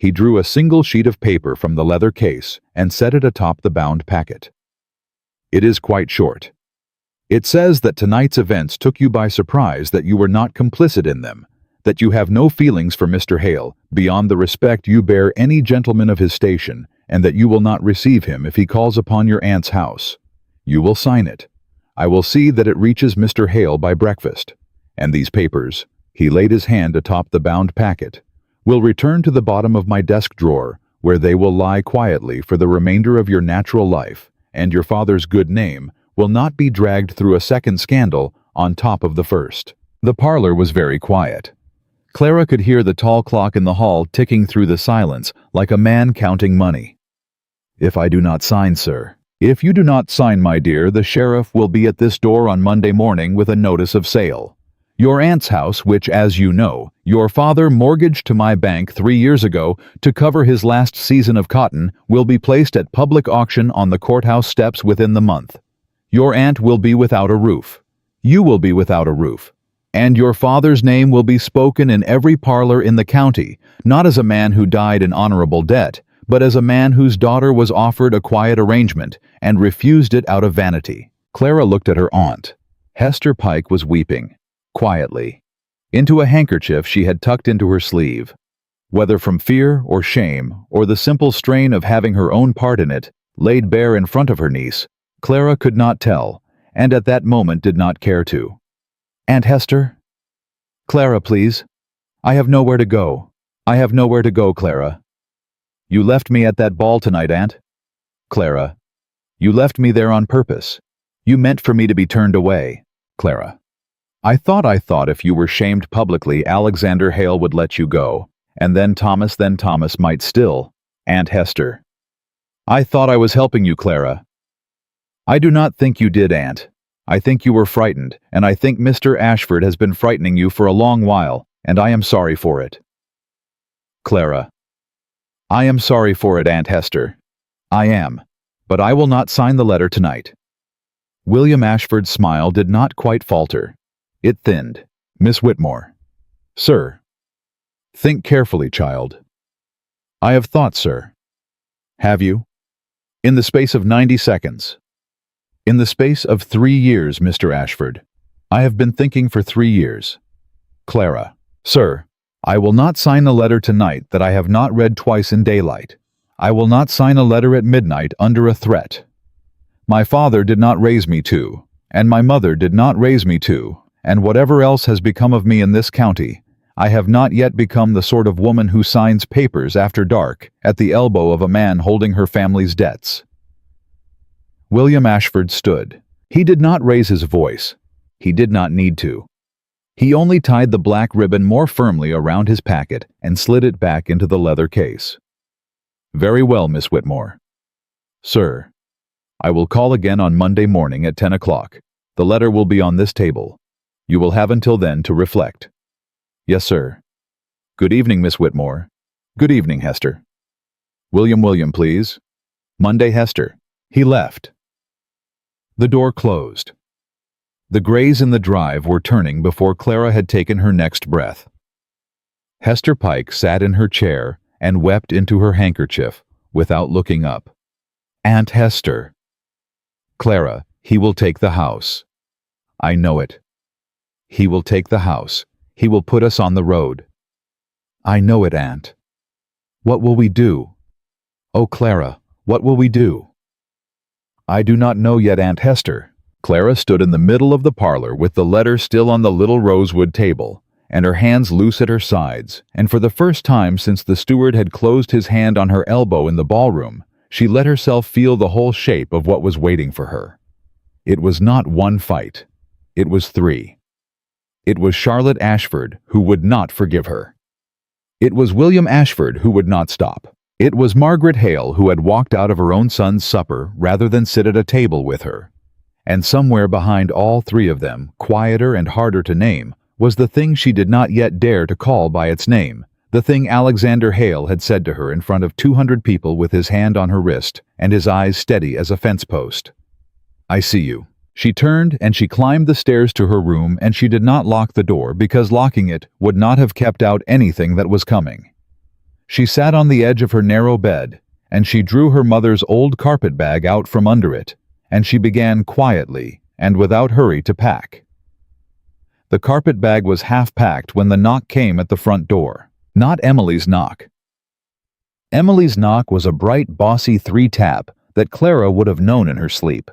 He drew a single sheet of paper from the leather case and set it atop the bound packet. "It is quite short. It says that tonight's events took you by surprise, that you were not complicit in them, that you have no feelings for Mr. Hale beyond the respect you bear any gentleman of his station, and that you will not receive him if he calls upon your aunt's house. You will sign it. I will see that it reaches Mr. Hale by breakfast. And these papers," he laid his hand atop the bound packet, "will return to the bottom of my desk drawer, where they will lie quietly for the remainder of your natural life, and your father's good name will not be dragged through a second scandal on top of the first." The parlor was very quiet. Clara could hear the tall clock in the hall ticking through the silence like a man counting money. "If I do not sign, sir." "If you do not sign, my dear, the sheriff will be at this door on Monday morning with a notice of sale. Your aunt's house, which, as you know, your father mortgaged to my bank 3 years ago to cover his last season of cotton, will be placed at public auction on the courthouse steps within the month. Your aunt will be without a roof. You will be without a roof. And your father's name will be spoken in every parlor in the county, not as a man who died in honorable debt, but as a man whose daughter was offered a quiet arrangement and refused it out of vanity." Clara looked at her aunt. Hester Pike was weeping, quietly, into a handkerchief she had tucked into her sleeve. Whether from fear or shame, or the simple strain of having her own part in it laid bare in front of her niece, Clara could not tell, and at that moment did not care to. "Aunt Hester?" "Clara, please. I have nowhere to go. I have nowhere to go, Clara." "You left me at that ball tonight, Aunt." "Clara, you left me there on purpose. You meant for me to be turned away." "Clara, I thought if you were shamed publicly, Alexander Hale would let you go, and then Thomas might still." "Aunt Hester, I thought I was helping you, Clara." "I do not think you did, Aunt. I think you were frightened, and I think Mr. Ashford has been frightening you for a long while, and I am sorry for it." "Clara, I am sorry for it, Aunt Hester. I am, but I will not sign the letter tonight." William Ashford's smile did not quite falter. It thinned. "Miss Whitmore." "Sir." "Think carefully, child." "I have thought, sir." "Have you?" "In the space of 90 seconds. "In the space of 3 years, Mr. Ashford. I have been thinking for 3 years." "Clara." "Sir, I will not sign a letter tonight that I have not read twice in daylight. I will not sign a letter at midnight under a threat. My father did not raise me to, and my mother did not raise me to, and whatever else has become of me in this county, I have not yet become the sort of woman who signs papers after dark at the elbow of a man holding her family's debts." William Ashford stood. He did not raise his voice. He did not need to. He only tied the black ribbon more firmly around his packet and slid it back into the leather case. "Very well, Miss Whitmore." "Sir, I will call again on Monday morning at 10 o'clock. The letter will be on this table. You will have until then to reflect." "Yes, sir." "Good evening, Miss Whitmore." "Good evening, Hester." William, please." "Monday, Hester." He left. The door closed. The grays in the drive were turning before Clara had taken her next breath. Hester Pike sat in her chair and wept into her handkerchief without looking up. "Aunt Hester." "Clara, he will take the house." "I know it." "He will take the house. He will put us on the road." "I know it, Aunt." "What will we do? Oh, Clara, what will we do?" "I do not know yet, Aunt Hester." Clara stood in the middle of the parlor with the letter still on the little rosewood table, and her hands loose at her sides, and for the first time since the steward had closed his hand on her elbow in the ballroom, she let herself feel the whole shape of what was waiting for her. It was not one fight. It was three. It was Charlotte Ashford who would not forgive her. It was William Ashford who would not stop. It was Margaret Hale who had walked out of her own son's supper rather than sit at a table with her. And somewhere behind all three of them, quieter and harder to name, was the thing she did not yet dare to call by its name, the thing Alexander Hale had said to her in front of 200 people with his hand on her wrist and his eyes steady as a fence post. "I see you." She turned and she climbed the stairs to her room, and she did not lock the door because locking it would not have kept out anything that was coming. She sat on the edge of her narrow bed, and she drew her mother's old carpet bag out from under it, and she began quietly and without hurry to pack. The carpet bag was half packed when the knock came at the front door. Not Emily's knock. Emily's knock was a bright, bossy 3-tap that Clara would have known in her sleep.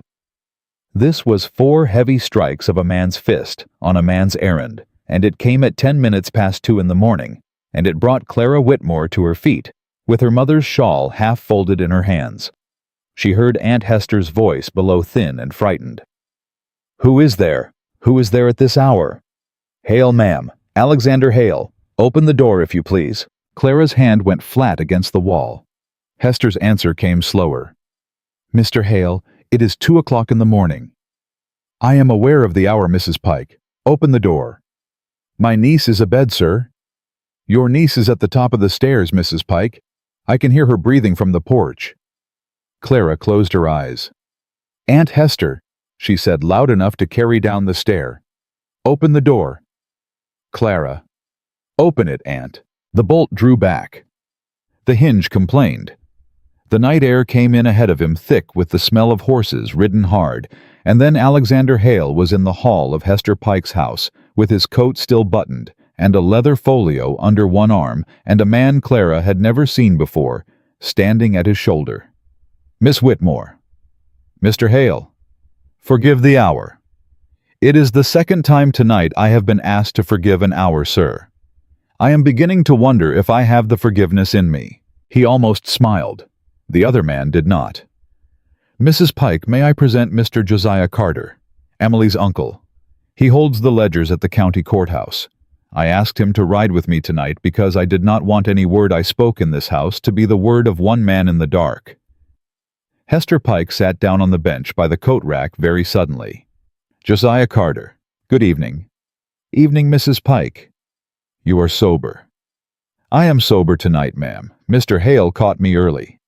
This was 4 heavy strikes of a man's fist on a man's errand, and it came at 10 minutes past 2 in the morning, and it brought Clara Whitmore to her feet, with her mother's shawl half folded in her hands. She heard Aunt Hester's voice below, thin and frightened. "Who is there? Who is there at this hour?" "Hale, ma'am. Alexander Hale. Open the door, if you please." Clara's hand went flat against the wall. Hester's answer came slower. "Mr. Hale, it is 2 o'clock in the morning." "I am aware of the hour, Mrs. Pike. Open the door." "My niece is abed, sir." "Your niece is at the top of the stairs, Mrs. Pike. I can hear her breathing from the porch." Clara closed her eyes. "Aunt Hester," she said loud enough to carry down the stair. "Open the door." "Clara." "Open it, Aunt." The bolt drew back. The hinge complained. The night air came in ahead of him thick with the smell of horses ridden hard, and then Alexander Hale was in the hall of Hester Pike's house, with his coat still buttoned, and a leather folio under one arm, and a man Clara had never seen before, standing at his shoulder. "Miss Whitmore." "Mr. Hale." "Forgive the hour." "It is the second time tonight I have been asked to forgive an hour, sir. I am beginning to wonder if I have the forgiveness in me." He almost smiled. The other man did not. "Mrs. Pike, may I present Mr. Josiah Carter, Emily's uncle. He holds the ledgers at the county courthouse. I asked him to ride with me tonight because I did not want any word I spoke in this house to be the word of one man in the dark." Hester Pike sat down on the bench by the coat rack very suddenly. "Josiah Carter. Good evening." "Evening, Mrs. Pike." "You are sober." "I am sober tonight, ma'am. Mr. Hale caught me early."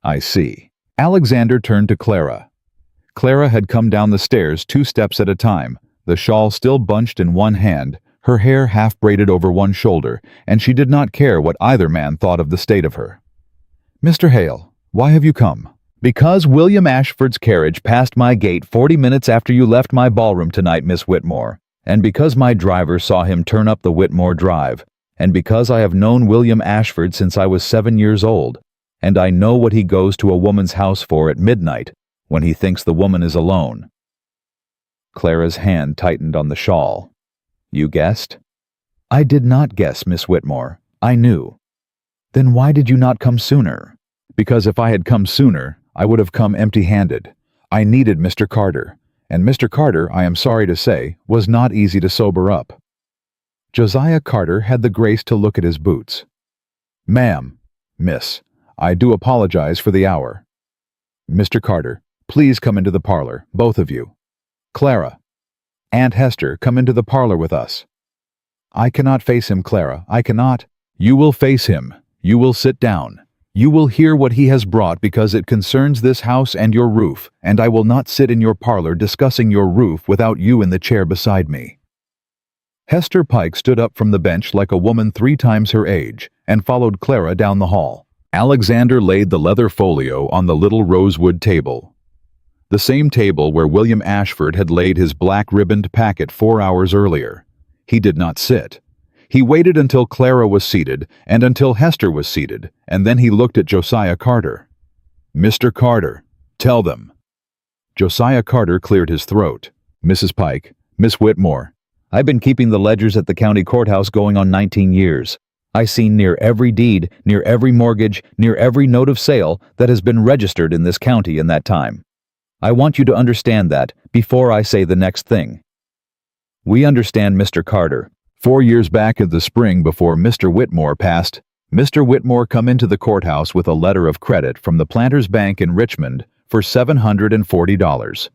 "I see." Alexander turned to Clara. Clara had come down the stairs 2 steps at a time, the shawl still bunched in one hand, her hair half braided over one shoulder, and she did not care what either man thought of the state of her. "Mr. Hale, why have you come?" "Because William Ashford's carriage passed my gate 40 minutes after you left my ballroom tonight, Miss Whitmore, and because my driver saw him turn up the Whitmore Drive, and because I have known William Ashford since I was 7 years old, and I know what he goes to a woman's house for at midnight when he thinks the woman is alone." Clara's hand tightened on the shawl. "You guessed?" "I did not guess, Miss Whitmore. I knew." "Then why did you not come sooner?" "Because if I had come sooner, I would have come empty-handed. I needed Mr. Carter, and Mr. Carter, I am sorry to say, was not easy to sober up." Josiah Carter had the grace to look at his boots. "Ma'am, miss, I do apologize for the hour. Mr. Carter, please come into the parlor, both of you. Clara, Aunt Hester, come into the parlor with us." "I cannot face him, Clara, I cannot." "You will face him. You will sit down. You will hear what he has brought because it concerns this house and your roof, and I will not sit in your parlor discussing your roof without you in the chair beside me." Hester Pike stood up from the bench like a woman 3 times her age and followed Clara down the hall. Alexander laid the leather folio on the little rosewood table. The same table where William Ashford had laid his black-ribboned packet 4 hours earlier. He did not sit. He waited until Clara was seated and until Hester was seated, and then he looked at Josiah Carter. "Mr. Carter, tell them." Josiah Carter cleared his throat. "Mrs. Pike, Miss Whitmore, I've been keeping the ledgers at the county courthouse going on 19 years. I seen near every deed, near every mortgage, near every note of sale that has been registered in this county in that time. I want you to understand that before I say the next thing." "We understand, Mr. Carter. 4 years back in the spring before Mr. Whitmore passed, Mr. Whitmore come into the courthouse with a letter of credit from the Planters Bank in Richmond for $740.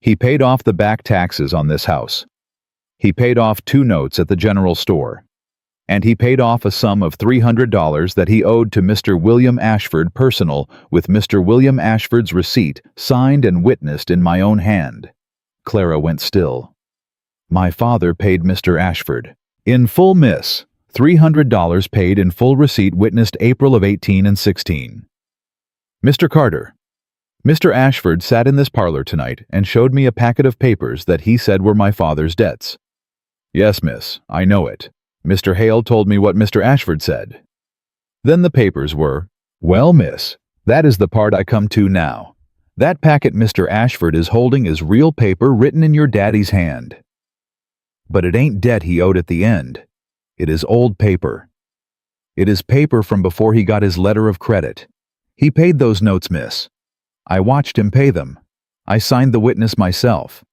He paid off the back taxes on this house. He paid off 2 notes at the general store. And he paid off a sum of $300 that he owed to Mr. William Ashford personal with Mr. William Ashford's receipt signed and witnessed in my own hand." Clara went still. "My father paid Mr. Ashford. In full, miss. $300 paid in full receipt witnessed April of 18 and 16. Mr. Carter, Mr. Ashford sat in this parlor tonight and showed me a packet of papers that he said were my father's debts." "Yes, miss, I know it. Mr. Hale told me what Mr. Ashford said." "Then the papers were—" "Well, miss, that is the part I come to now. That packet Mr. Ashford is holding is real paper written in your daddy's hand. But it ain't debt he owed at the end. It is old paper. It is paper from before he got his letter of credit. He paid those notes, miss. I watched him pay them. I signed the witness myself.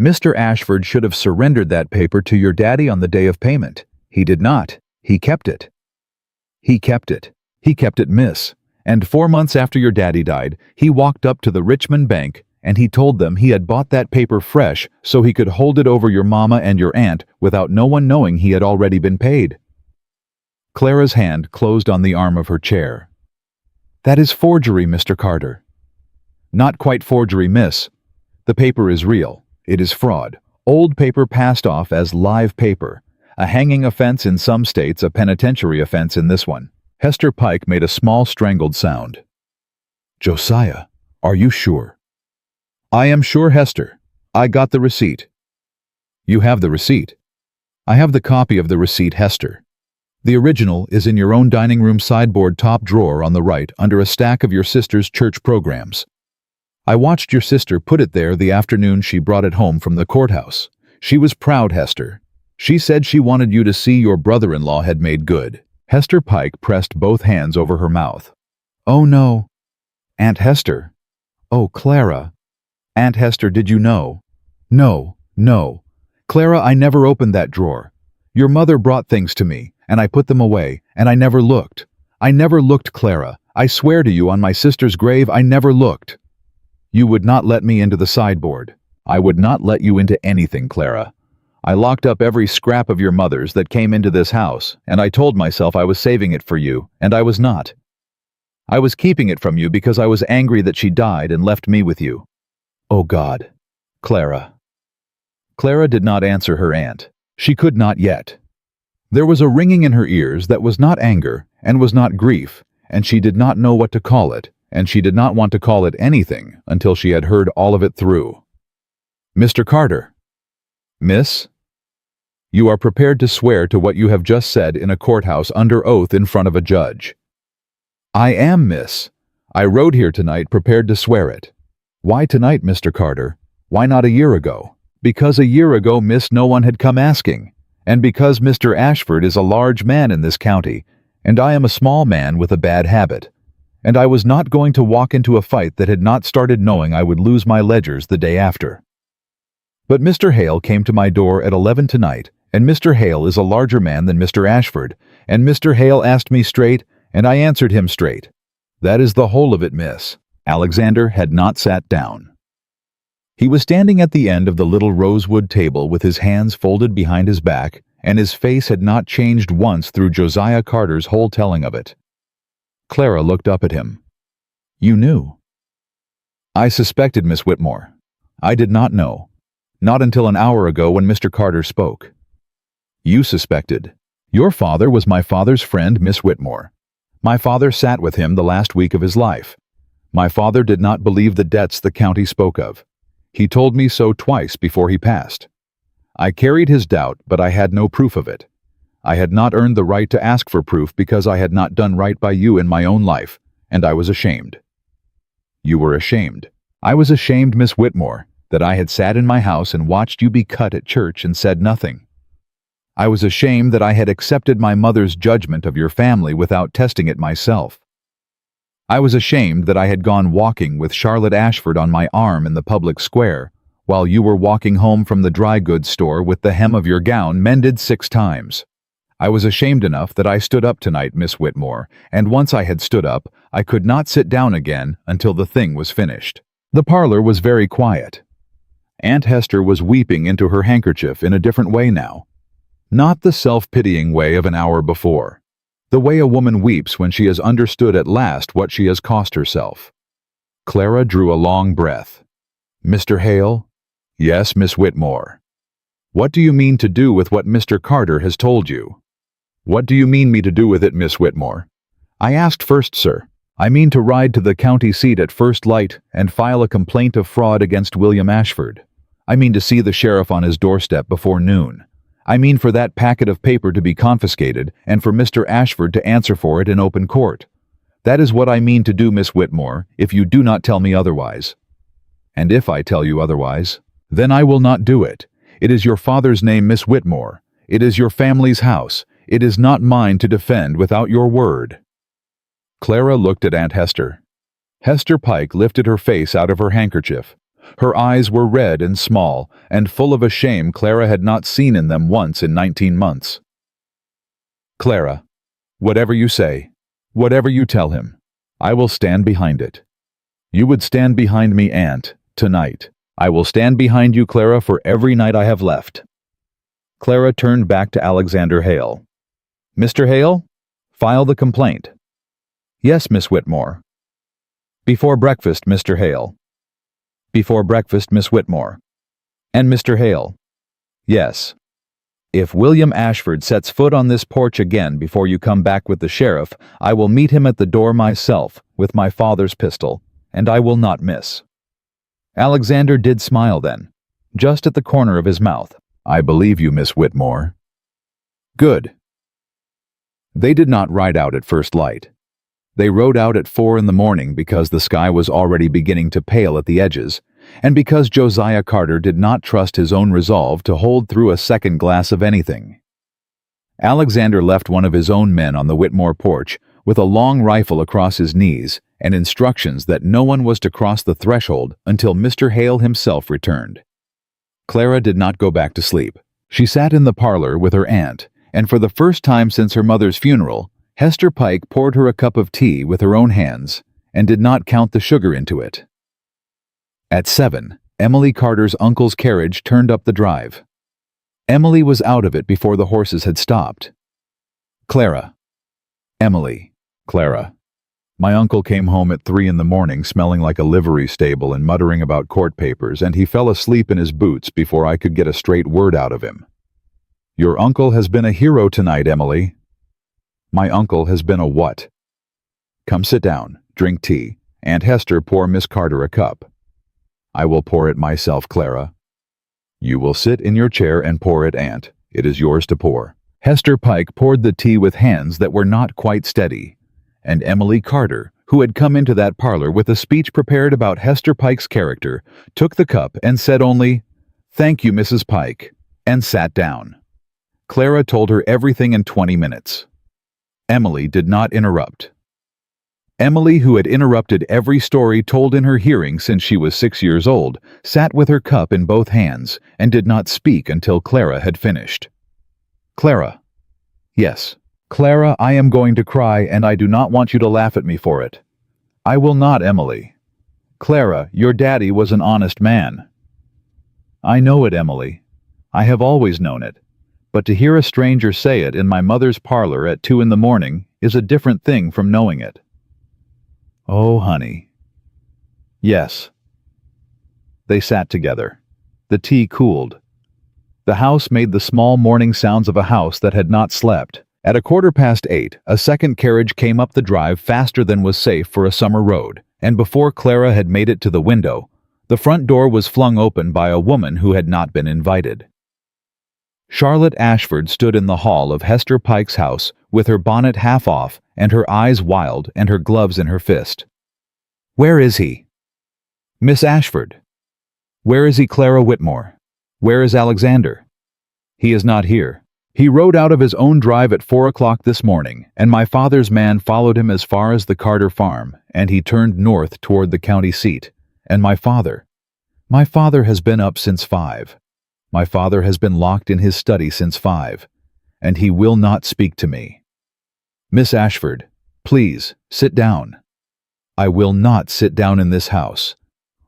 Mr. Ashford should have surrendered that paper to your daddy on the day of payment. He did not. He kept it. He kept it. He kept it, miss. And 4 months after your daddy died, he walked up to the Richmond Bank and he told them he had bought that paper fresh so he could hold it over your mama and your aunt without no one knowing he had already been paid." Clara's hand closed on the arm of her chair. "That is forgery, Mr. Carter." "Not quite forgery, miss. The paper is real. It is fraud. Old paper passed off as live paper. A hanging offense in some states, a penitentiary offense in this one." Hester Pike made a small strangled sound. "Josiah, are you sure?" "I am sure, Hester. I got the receipt." "You have the receipt?" "I have the copy of the receipt, Hester. The original is in your own dining room sideboard top drawer on the right under a stack of your sister's church programs. I watched your sister put it there the afternoon she brought it home from the courthouse. She was proud, Hester. She said she wanted you to see your brother-in-law had made good." Hester Pike pressed both hands over her mouth. "Oh, no. Aunt Hester. Oh, Clara. Aunt Hester, did you know?" "No, no. Clara, I never opened that drawer. Your mother brought things to me, and I put them away, and I never looked. I never looked, Clara. I swear to you on my sister's grave, I never looked." "You would not let me into the sideboard." "I would not let you into anything, Clara. I locked up every scrap of your mother's that came into this house, and I told myself I was saving it for you, and I was not. I was keeping it from you because I was angry that she died and left me with you." "Oh God, Clara." Clara did not answer her aunt. She could not yet. There was a ringing in her ears that was not anger and was not grief, and she did not know what to call it, and she did not want to call it anything until she had heard all of it through. "Mr. Carter." "Miss?" "You are prepared to swear to what you have just said in a courthouse under oath in front of a judge." "I am, miss. I rode here tonight prepared to swear it." "Why tonight, Mr. Carter? Why not a year ago?" "Because a year ago, miss, no one had come asking, and because Mr. Ashford is a large man in this county, and I am a small man with a bad habit, and I was not going to walk into a fight that had not started knowing I would lose my ledgers the day after. But Mr. Hale came to my door at 11 tonight and Mr. Hale is a larger man than Mr. Ashford, and Mr. Hale asked me straight, and I answered him straight. That is the whole of it, miss." Alexander had not sat down. He was standing at the end of the little rosewood table with his hands folded behind his back, and his face had not changed once through Josiah Carter's whole telling of it. Clara looked up at him. "You knew?" "I suspected, Miss Whitmore. I did not know. Not until an hour ago when Mr. Carter spoke." "You suspected? Your father was my father's friend, Miss Whitmore. My father sat with him the last week of his life. My father did not believe the debts the county spoke of. He told me so twice before he passed. I carried his doubt, but I had no proof of it. I had not earned the right to ask for proof because I had not done right by you in my own life, and I was ashamed." "You were ashamed?" "I was ashamed, Miss Whitmore, that I had sat in my house and watched you be cut at church and said nothing. I was ashamed that I had accepted my mother's judgment of your family without testing it myself. I was ashamed that I had gone walking with Charlotte Ashford on my arm in the public square, while you were walking home from the dry goods store with the hem of your gown mended 6 times. I was ashamed enough that I stood up tonight, Miss Whitmore, and once I had stood up, I could not sit down again until the thing was finished." The parlor was very quiet. Aunt Hester was weeping into her handkerchief in a different way now. Not the self-pitying way of an hour before. The way a woman weeps when she has understood at last what she has cost herself. Clara drew a long breath. "Mr. Hale?" "Yes, Miss Whitmore." "What do you mean to do with what Mr. Carter has told you?" "What do you mean me to do with it, Miss Whitmore?" "I asked first, sir. I mean to ride to the county seat at first light and file a complaint of fraud against William Ashford. I mean to see the sheriff on his doorstep before noon. I mean for that packet of paper to be confiscated and for Mr. Ashford to answer for it in open court. That is what I mean to do, Miss Whitmore, if you do not tell me otherwise." "And if I tell you otherwise?" "Then I will not do it. It is your father's name, Miss Whitmore. It is your family's house. It is not mine to defend without your word." Clara looked at Aunt Hester. Hester Pike lifted her face out of her handkerchief. Her eyes were red and small, and full of a shame Clara had not seen in them once in 19 months. "Clara, whatever you say, whatever you tell him, I will stand behind it. You would stand behind me, Aunt, tonight. I will stand behind you, Clara, for every night I have left." Clara turned back to Alexander Hale. "Mr. Hale, file the complaint." "Yes, Miss Whitmore." "Before breakfast, Mr. Hale." "Before breakfast, Miss Whitmore." "And Mr. Hale." "Yes." "If William Ashford sets foot on this porch again before you come back with the sheriff, I will meet him at the door myself with my father's pistol, and I will not miss." Alexander did smile then, just at the corner of his mouth. "I believe you, Miss Whitmore." "Good." They did not ride out at first light. They rode out at 4 in the morning because the sky was already beginning to pale at the edges, and because Josiah Carter did not trust his own resolve to hold through a second glass of anything. Alexander left one of his own men on the Whitmore porch with a long rifle across his knees and instructions that no one was to cross the threshold until Mr. Hale himself returned. Clara did not go back to sleep. She sat in the parlor with her aunt, and for the first time since her mother's funeral, Hester Pike poured her a cup of tea with her own hands and did not count the sugar into it. At 7, Emily Carter's uncle's carriage turned up the drive. Emily was out of it before the horses had stopped. "Clara." "Emily." "Clara. My uncle came home at 3 in the morning smelling like a livery stable and muttering about court papers, and he fell asleep in his boots before I could get a straight word out of him." "Your uncle has been a hero tonight, Emily." "My uncle has been a what?" "Come sit down, drink tea. Aunt Hester, pour Miss Carter a cup." "I will pour it myself, Clara." "You will sit in your chair and pour it, Aunt. It is yours to pour." Hester Pike poured the tea with hands that were not quite steady, and Emily Carter, who had come into that parlor with a speech prepared about Hester Pike's character, took the cup and said only, "Thank you, Mrs. Pike," and sat down. Clara told her everything in 20 minutes. Emily did not interrupt. Emily, who had interrupted every story told in her hearing since she was 6 years old, sat with her cup in both hands and did not speak until Clara had finished. Clara. Yes. Clara, I am going to cry, and I do not want you to laugh at me for it. I will not, Emily. Clara, your daddy was an honest man. I know it, Emily. I have always known it. But to hear a stranger say it in my mother's parlor at 2 in the morning is a different thing from knowing it. Oh, honey. Yes. They sat together. The tea cooled. The house made the small morning sounds of a house that had not slept. At 8:15, a second carriage came up the drive faster than was safe for a summer road, and before Clara had made it to the window, the front door was flung open by a woman who had not been invited. Charlotte Ashford stood in the hall of Hester Pike's house with her bonnet half off and her eyes wild and her gloves in her fist. Where is he? Miss Ashford. Where is he, Clara Whitmore? Where is Alexander? He is not here. He rode out of his own drive at 4 o'clock this morning, and my father's man followed him as far as the Carter farm, and he turned north toward the county seat. And my father has been up since 5. My father has been locked in his study since 5, and he will not speak to me. Miss Ashford, please, sit down. I will not sit down in this house.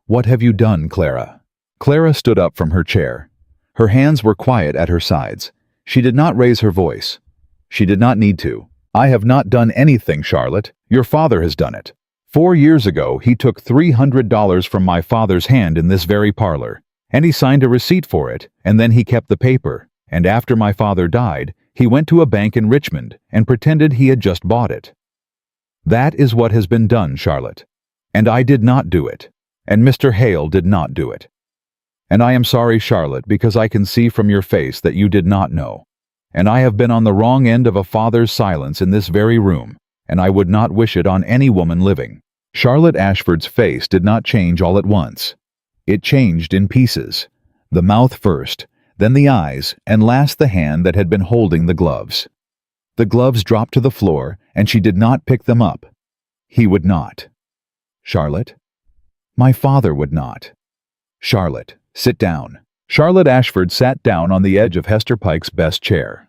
What have you done, Clara? Clara stood up from her chair. Her hands were quiet at her sides. She did not raise her voice. She did not need to. I have not done anything, Charlotte. Your father has done it. 4 years ago, he took $300 from my father's hand in this very parlor, and he signed a receipt for it, and then he kept the paper, and after my father died, he went to a bank in Richmond and pretended he had just bought it. That is what has been done, Charlotte. And I did not do it, and Mr. Hale did not do it. And I am sorry, Charlotte, because I can see from your face that you did not know. And I have been on the wrong end of a father's silence in this very room, and I would not wish it on any woman living. Charlotte Ashford's face did not change all at once. It changed in pieces. The mouth first, then the eyes, and last the hand that had been holding the gloves. The gloves dropped to the floor, and she did not pick them up. He would not. Charlotte? My father would not. Charlotte, sit down. Charlotte Ashford sat down on the edge of Hester Pike's best chair.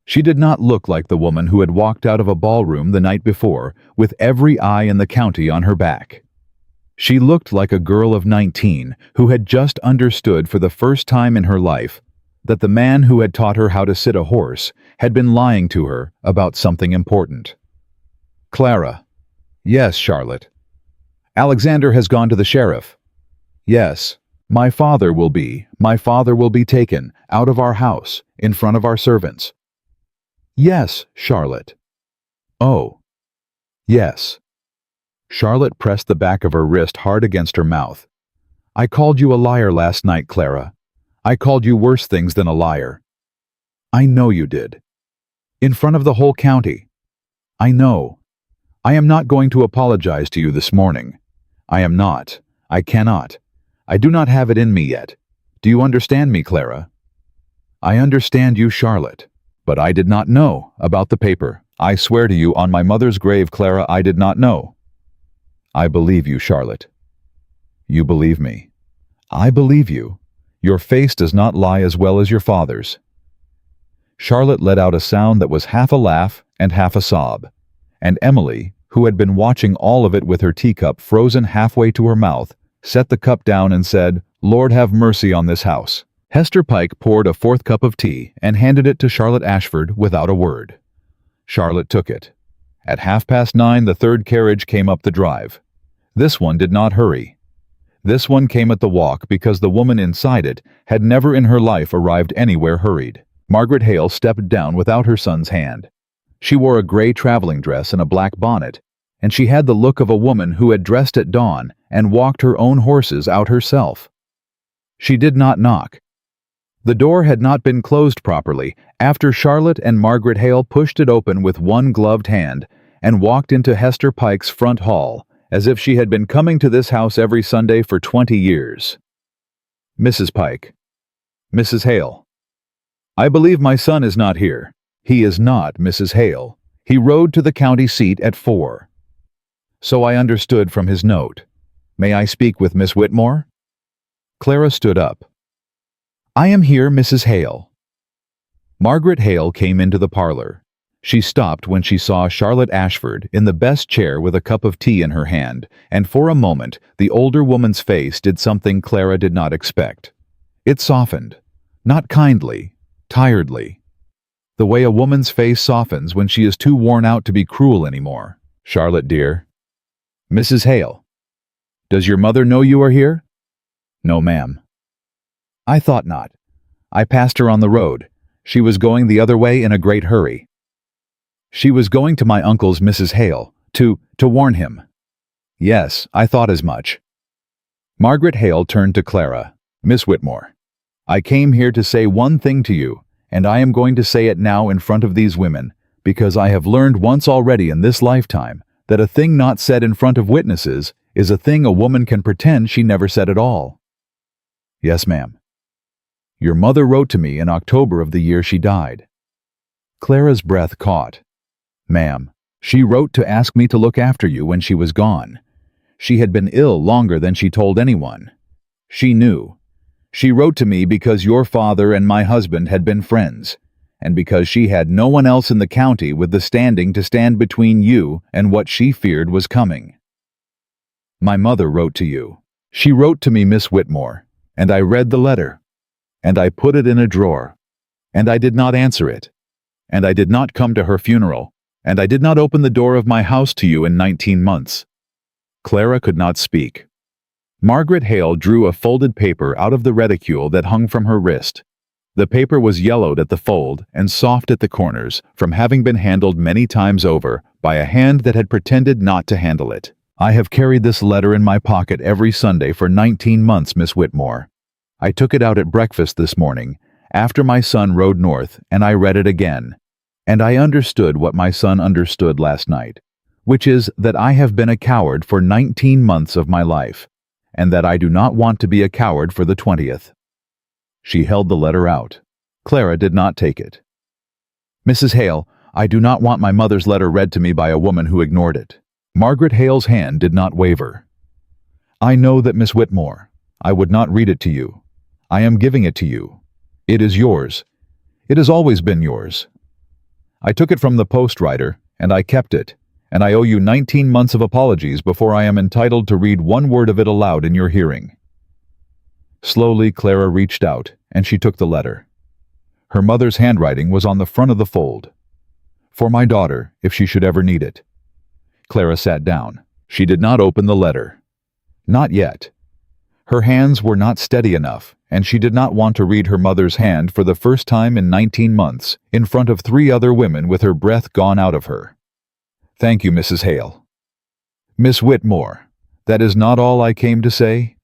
She did not look like the woman who had walked out of a ballroom the night before with every eye in the county on her back. She looked like a girl of 19 who had just understood for the first time in her life that the man who had taught her how to sit a horse had been lying to her about something important. Clara. Yes, Charlotte. Alexander has gone to the sheriff. Yes. My father will be taken out of our house, in front of our servants. Yes, Charlotte. Oh. Yes. Charlotte pressed the back of her wrist hard against her mouth. I called you a liar last night, Clara. I called you worse things than a liar. I know you did. In front of the whole county. I know. I am not going to apologize to you this morning. I am not. I cannot. I do not have it in me yet. Do you understand me, Clara? I understand you, Charlotte. But I did not know about the paper. I swear to you on my mother's grave, Clara, I did not know. I believe you, Charlotte. You believe me. I believe you. Your face does not lie as well as your father's. Charlotte let out a sound that was half a laugh and half a sob, and Emily, who had been watching all of it with her teacup frozen halfway to her mouth, set the cup down and said, Lord have mercy on this house. Hester Pike poured a 4th cup of tea and handed it to Charlotte Ashford without a word. Charlotte took it. At 9:30, the 3rd carriage came up the drive. This one did not hurry. This one came at the walk because the woman inside it had never in her life arrived anywhere hurried. Margaret Hale stepped down without her son's hand. She wore a gray traveling dress and a black bonnet, and she had the look of a woman who had dressed at dawn and walked her own horses out herself. She did not knock. The door had not been closed properly after Charlotte and Margaret Hale pushed it open with one gloved hand and walked into Hester Pike's front hall as if she had been coming to this house every Sunday for 20 years. Mrs. Pike. Mrs. Hale. I believe my son is not here. He is not Mrs. Hale. He rode to the county seat at 4. So I understood from his note. May I speak with Miss Whitmore? Clara stood up. I am here, Mrs. Hale. Margaret Hale came into the parlor. She stopped when she saw Charlotte Ashford in the best chair with a cup of tea in her hand, and for a moment the older woman's face did something Clara did not expect. It softened, not kindly, tiredly. The way a woman's face softens when she is too worn out to be cruel anymore. "Charlotte, dear." "Mrs. Hale. Does your mother know you are here?" "No, ma'am." "I thought not. I passed her on the road. She was going the other way in a great hurry." "She was going to my uncle's, Mrs. Hale, to warn him." "Yes, I thought as much." Margaret Hale turned to Clara. "Miss Whitmore, I came here to say one thing to you, and I am going to say it now in front of these women, because I have learned once already in this lifetime that a thing not said in front of witnesses is a thing a woman can pretend she never said at all." "Yes, ma'am." "Your mother wrote to me in October of the year she died." Clara's breath caught. "Ma'am, she wrote to ask me to look after you when she was gone. She had been ill longer than she told anyone. She knew. She wrote to me because your father and my husband had been friends, and because she had no one else in the county with the standing to stand between you and what she feared was coming. My mother wrote to you. She wrote to me, Miss Whitmore, and I read the letter, and I put it in a drawer, and I did not answer it, and I did not come to her funeral, and I did not open the door of my house to you in 19 months. Clara could not speak. Margaret Hale drew a folded paper out of the reticule that hung from her wrist. The paper was yellowed at the fold and soft at the corners from having been handled many times over by a hand that had pretended not to handle it. "I have carried this letter in my pocket every Sunday for 19 months, Miss Whitmore. I took it out at breakfast this morning, after my son rode north, and I read it again. And I understood what my son understood last night, which is that I have been a coward for 19 months of my life, and that I do not want to be a coward for the 20th. She held the letter out. Clara did not take it. "Mrs. Hale, I do not want my mother's letter read to me by a woman who ignored it." Margaret Hale's hand did not waver. "I know that, Miss Whitmore. I would not read it to you. I am giving it to you. It is yours. It has always been yours. I took it from the post-writer, and I kept it, and I owe you 19 months of apologies before I am entitled to read one word of it aloud in your hearing." Slowly, Clara reached out, and she took the letter. Her mother's handwriting was on the front of the fold. "For my daughter, if she should ever need it." Clara sat down. She did not open the letter. Not yet. Her hands were not steady enough, and she did not want to read her mother's hand for the first time in 19 months in front of 3 other women with her breath gone out of her. "Thank you, Mrs. Hale." "Miss Whitmore, that is not all I came to say?"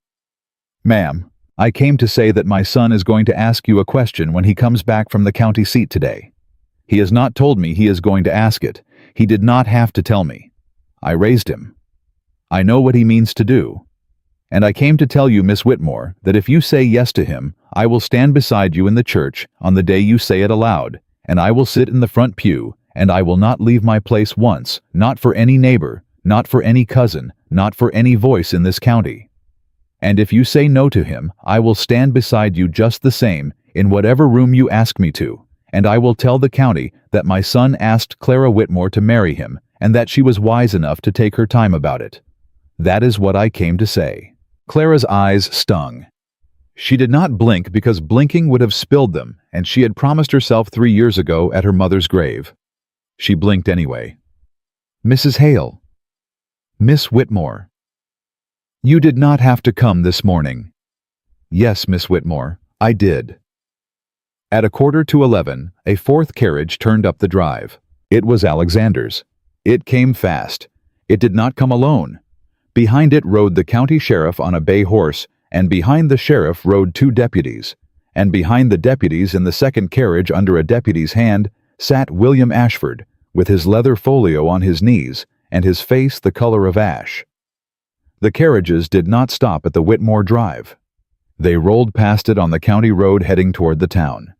"Ma'am, I came to say that my son is going to ask you a question when he comes back from the county seat today. He has not told me he is going to ask it. He did not have to tell me. I raised him. I know what he means to do. And I came to tell you, Miss Whitmore, that if you say yes to him, I will stand beside you in the church on the day you say it aloud, and I will sit in the front pew, and I will not leave my place once, not for any neighbor, not for any cousin, not for any voice in this county. And if you say no to him, I will stand beside you just the same, in whatever room you ask me to, and I will tell the county that my son asked Clara Whitmore to marry him, and that she was wise enough to take her time about it. That is what I came to say." Clara's eyes stung. She did not blink because blinking would have spilled them, and she had promised herself 3 years ago at her mother's grave. She blinked anyway. "Mrs. Hale." "Miss Whitmore." "You did not have to come this morning." "Yes, Miss Whitmore, I did." At 11:15, a 4th carriage turned up the drive. It was Alexander's. It came fast. It did not come alone. Behind it rode the county sheriff on a bay horse, and behind the sheriff rode 2 deputies, and behind the deputies in the 2nd carriage under a deputy's hand sat William Ashford, with his leather folio on his knees and his face the color of ash. The carriages did not stop at the Whitmore Drive. They rolled past it on the county road heading toward the town.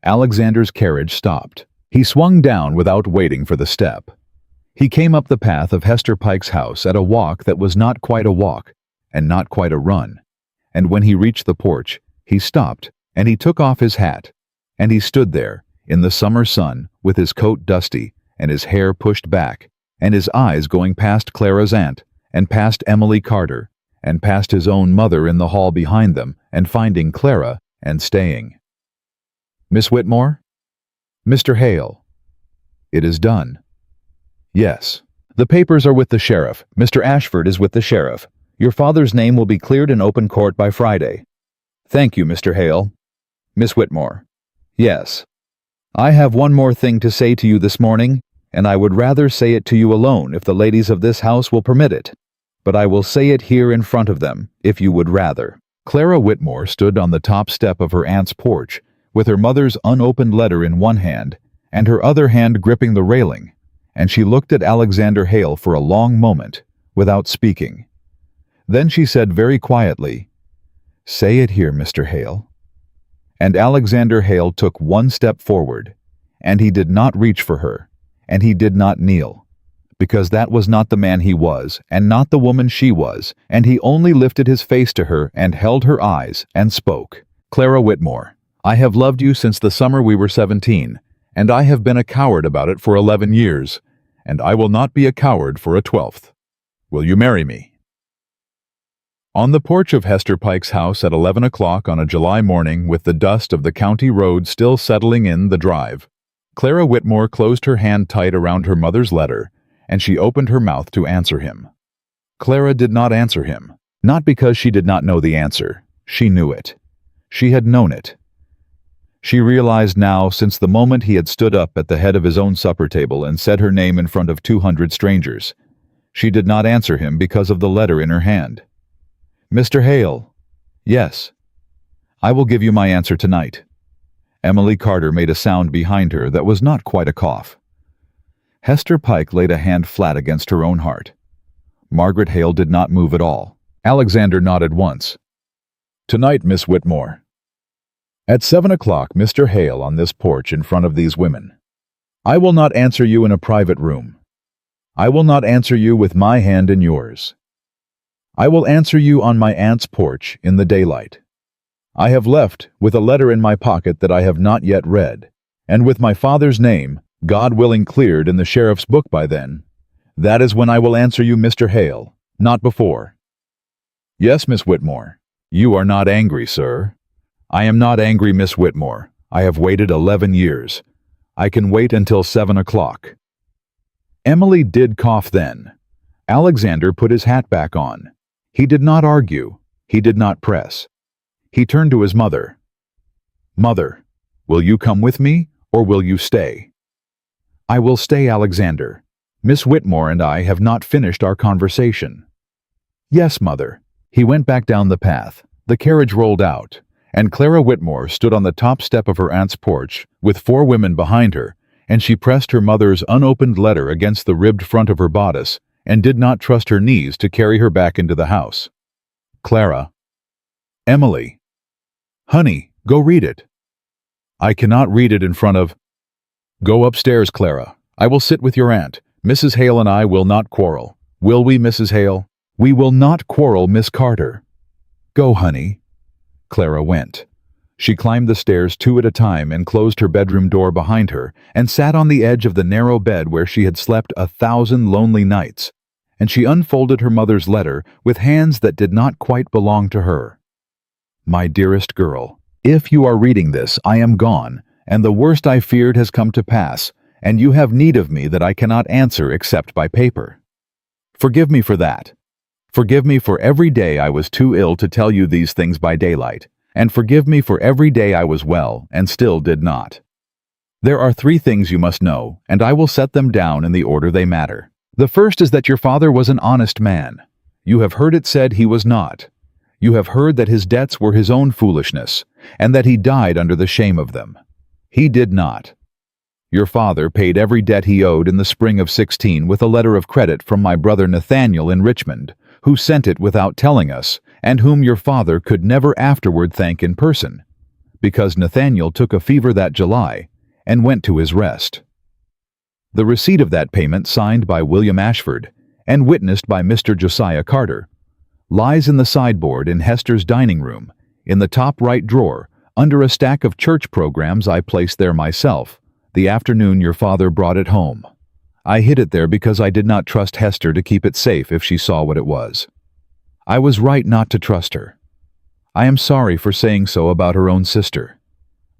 Alexander's carriage stopped. He swung down without waiting for the step. He came up the path of Hester Pike's house at a walk that was not quite a walk, and not quite a run. And when he reached the porch, he stopped, and he took off his hat, and he stood there, in the summer sun, with his coat dusty and his hair pushed back, and his eyes going past Clara's aunt, and past Emily Carter, and past his own mother in the hall behind them, and finding Clara, and staying. "Miss Whitmore?" "Mr. Hale." "It is done." "Yes. The papers are with the sheriff. Mr. Ashford is with the sheriff. Your father's name will be cleared in open court by Friday." "Thank you, Mr. Hale." "Miss Whitmore." "Yes. I have one more thing to say to you this morning, and I would rather say it to you alone if the ladies of this house will permit it. But I will say it here in front of them, if you would rather." Clara Whitmore stood on the top step of her aunt's porch, with her mother's unopened letter in one hand, and her other hand gripping the railing, and she looked at Alexander Hale for a long moment, without speaking. Then she said very quietly, "Say it here, Mr. Hale." And Alexander Hale took one step forward, and he did not reach for her, and he did not kneel, because that was not the man he was, and not the woman she was, and he only lifted his face to her and held her eyes and spoke. "Clara Whitmore, I have loved you since the summer we were 17, and I have been a coward about it for 11 years, and I will not be a coward for a 12th. Will you marry me?" On the porch of Hester Pike's house at 11 o'clock on a July morning, with the dust of the county road still settling in the drive, Clara Whitmore closed her hand tight around her mother's letter, and she opened her mouth to answer him. Clara did not answer him, not because she did not know the answer. She knew it. She had known it. She realized now, since the moment he had stood up at the head of his own supper table and said her name in front of 200 strangers. She did not answer him because of the letter in her hand. "Mr. Hale." "Yes." "I will give you my answer tonight." Emily Carter made a sound behind her that was not quite a cough. Hester Pike laid a hand flat against her own heart. Margaret Hale did not move at all. Alexander nodded once. "Tonight, Miss Whitmore." At 7 o'clock, Mr. Hale on this porch in front of these women. "I will not answer you in a private room. I will not answer you with my hand in yours. I will answer you on my aunt's porch in the daylight. I have left with a letter in my pocket that I have not yet read, and with my father's name, God willing, cleared in the sheriff's book by then. That is when I will answer you, Mr. Hale, not before." "Yes, Miss Whitmore." "You are not angry, sir." "I am not angry, Miss Whitmore. I have waited 11 years. I can wait until 7 o'clock. Emily did cough then. Alexander put his hat back on. He did not argue. He did not press. He turned to his mother. "Mother, will you come with me, or will you stay?" "I will stay, Alexander. Miss Whitmore and I have not finished our conversation." "Yes, mother." He went back down the path. The carriage rolled out, and Clara Whitmore stood on the top step of her aunt's porch with 4 women behind her, and she pressed her mother's unopened letter against the ribbed front of her bodice and did not trust her knees to carry her back into the house. "Clara." "Emily." "Honey, go read it." "I cannot read it in front of—" "Go upstairs, Clara. I will sit with your aunt. Mrs. Hale and I will not quarrel. Will we, Mrs. Hale?" "We will not quarrel, Miss Carter." "Go, honey." Clara went. She climbed the stairs 2 at a time and closed her bedroom door behind her and sat on the edge of the narrow bed where she had slept 1,000 lonely nights, and she unfolded her mother's letter with hands that did not quite belong to her. "My dearest girl, if you are reading this, I am gone, and the worst I feared has come to pass, and you have need of me that I cannot answer except by paper. Forgive me for that. Forgive me for every day I was too ill to tell you these things by daylight, and forgive me for every day I was well and still did not. There are 3 things you must know, and I will set them down in the order they matter. The first is that your father was an honest man. You have heard it said he was not. You have heard that his debts were his own foolishness, and that he died under the shame of them. He did not. Your father paid every debt he owed in the spring of 16 with a letter of credit from my brother Nathaniel in Richmond, who sent it without telling us, and whom your father could never afterward thank in person, because Nathaniel took a fever that July and went to his rest. The receipt of that payment, signed by William Ashford and witnessed by Mr. Josiah Carter, lies in the sideboard in Hester's dining room, in the top right drawer, Under a stack of church programs I placed there myself, the afternoon your father brought it home. I hid it there because I did not trust Hester to keep it safe if she saw what it was. I was right not to trust her. I am sorry for saying so about her own sister.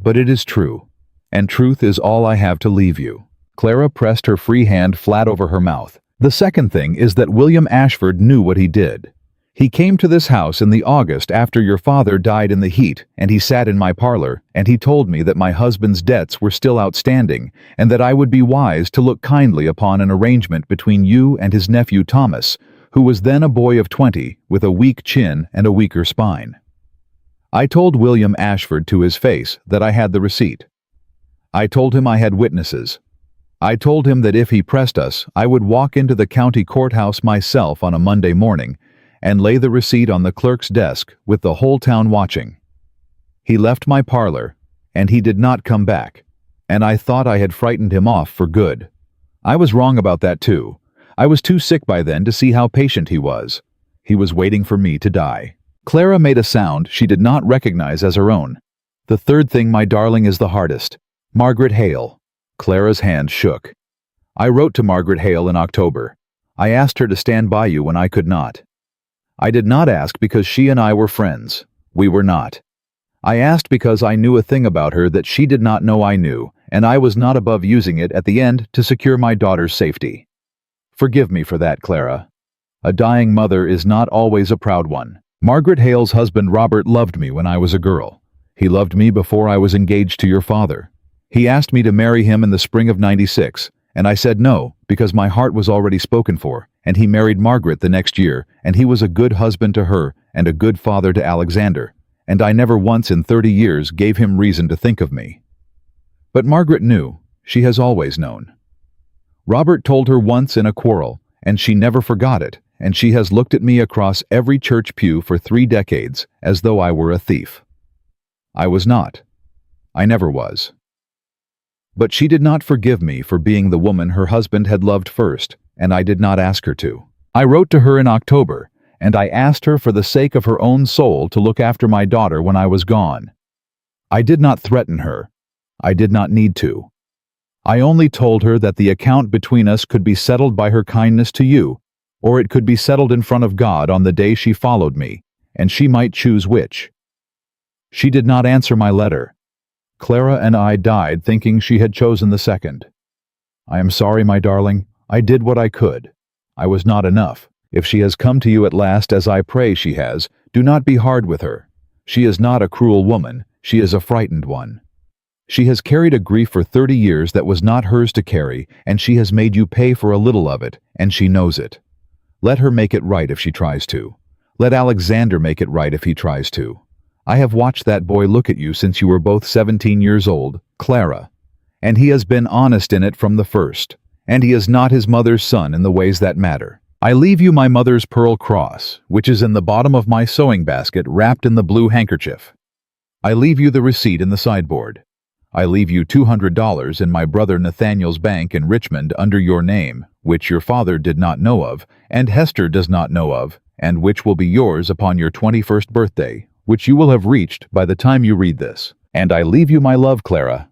But it is true, and truth is all I have to leave you." Clara pressed her free hand flat over her mouth. "The second thing is that William Ashford knew what he did. He came to this house in the August after your father died in the heat, and he sat in my parlor, and he told me that my husband's debts were still outstanding, and that I would be wise to look kindly upon an arrangement between you and his nephew Thomas, who was then a boy of 20, with a weak chin and a weaker spine. I told William Ashford to his face that I had the receipt. I told him I had witnesses. I told him that if he pressed us, I would walk into the county courthouse myself on a Monday morning and lay the receipt on the clerk's desk with the whole town watching. He left my parlor, and he did not come back, and I thought I had frightened him off for good. I was wrong about that too. I was too sick by then to see how patient he was. He was waiting for me to die." Clara made a sound she did not recognize as her own. "The third thing, my darling, is the hardest. Margaret Hale." Clara's hand shook. "I wrote to Margaret Hale in October. I asked her to stand by you when I could not. I did not ask because she and I were friends. We were not. I asked because I knew a thing about her that she did not know I knew, and I was not above using it at the end to secure my daughter's safety. Forgive me for that, Clara. A dying mother is not always a proud one. Margaret Hale's husband Robert loved me when I was a girl. He loved me before I was engaged to your father. He asked me to marry him in the spring of '96, and I said no, because my heart was already spoken for, and he married Margaret the next year, and he was a good husband to her and a good father to Alexander, and I never once in 30 years gave him reason to think of me. But Margaret knew. She has always known. Robert told her once in a quarrel, and she never forgot it, and she has looked at me across every church pew for 3 decades as though I were a thief. I was not. I never was. But she did not forgive me for being the woman her husband had loved first, and I did not ask her to. I wrote to her in October, and I asked her for the sake of her own soul to look after my daughter when I was gone. I did not threaten her. I did not need to. I only told her that the account between us could be settled by her kindness to you, or it could be settled in front of God on the day she followed me, and she might choose which. She did not answer my letter. Clara and I died thinking she had chosen the second. I am sorry, my darling. I did what I could. I was not enough. If she has come to you at last, as I pray she has, do not be hard with her. She is not a cruel woman. She is a frightened one. She has carried a grief for 30 years that was not hers to carry, and she has made you pay for a little of it, and she knows it. Let her make it right if she tries to. Let Alexander make it right if he tries to. I have watched that boy look at you since you were both 17 years old, Clara, and he has been honest in it from the first, and he is not his mother's son in the ways that matter. I leave you my mother's pearl cross, which is in the bottom of my sewing basket wrapped in the blue handkerchief. I leave you the receipt in the sideboard. I leave you $200 in my brother Nathaniel's bank in Richmond under your name, which your father did not know of, and Hester does not know of, and which will be yours upon your 21st birthday, which you will have reached by the time you read this. And I leave you my love, Clara,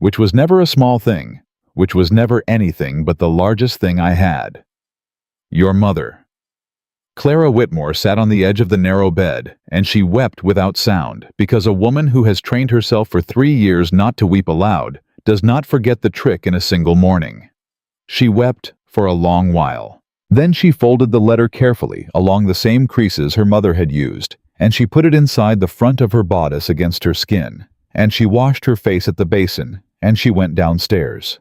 which was never a small thing, which was never anything but the largest thing I had. Your mother." Clara Whitmore sat on the edge of the narrow bed, and she wept without sound, because a woman who has trained herself for 3 years not to weep aloud does not forget the trick in a single morning. She wept for a long while. Then she folded the letter carefully along the same creases her mother had used, and she put it inside the front of her bodice against her skin, and she washed her face at the basin, and she went downstairs.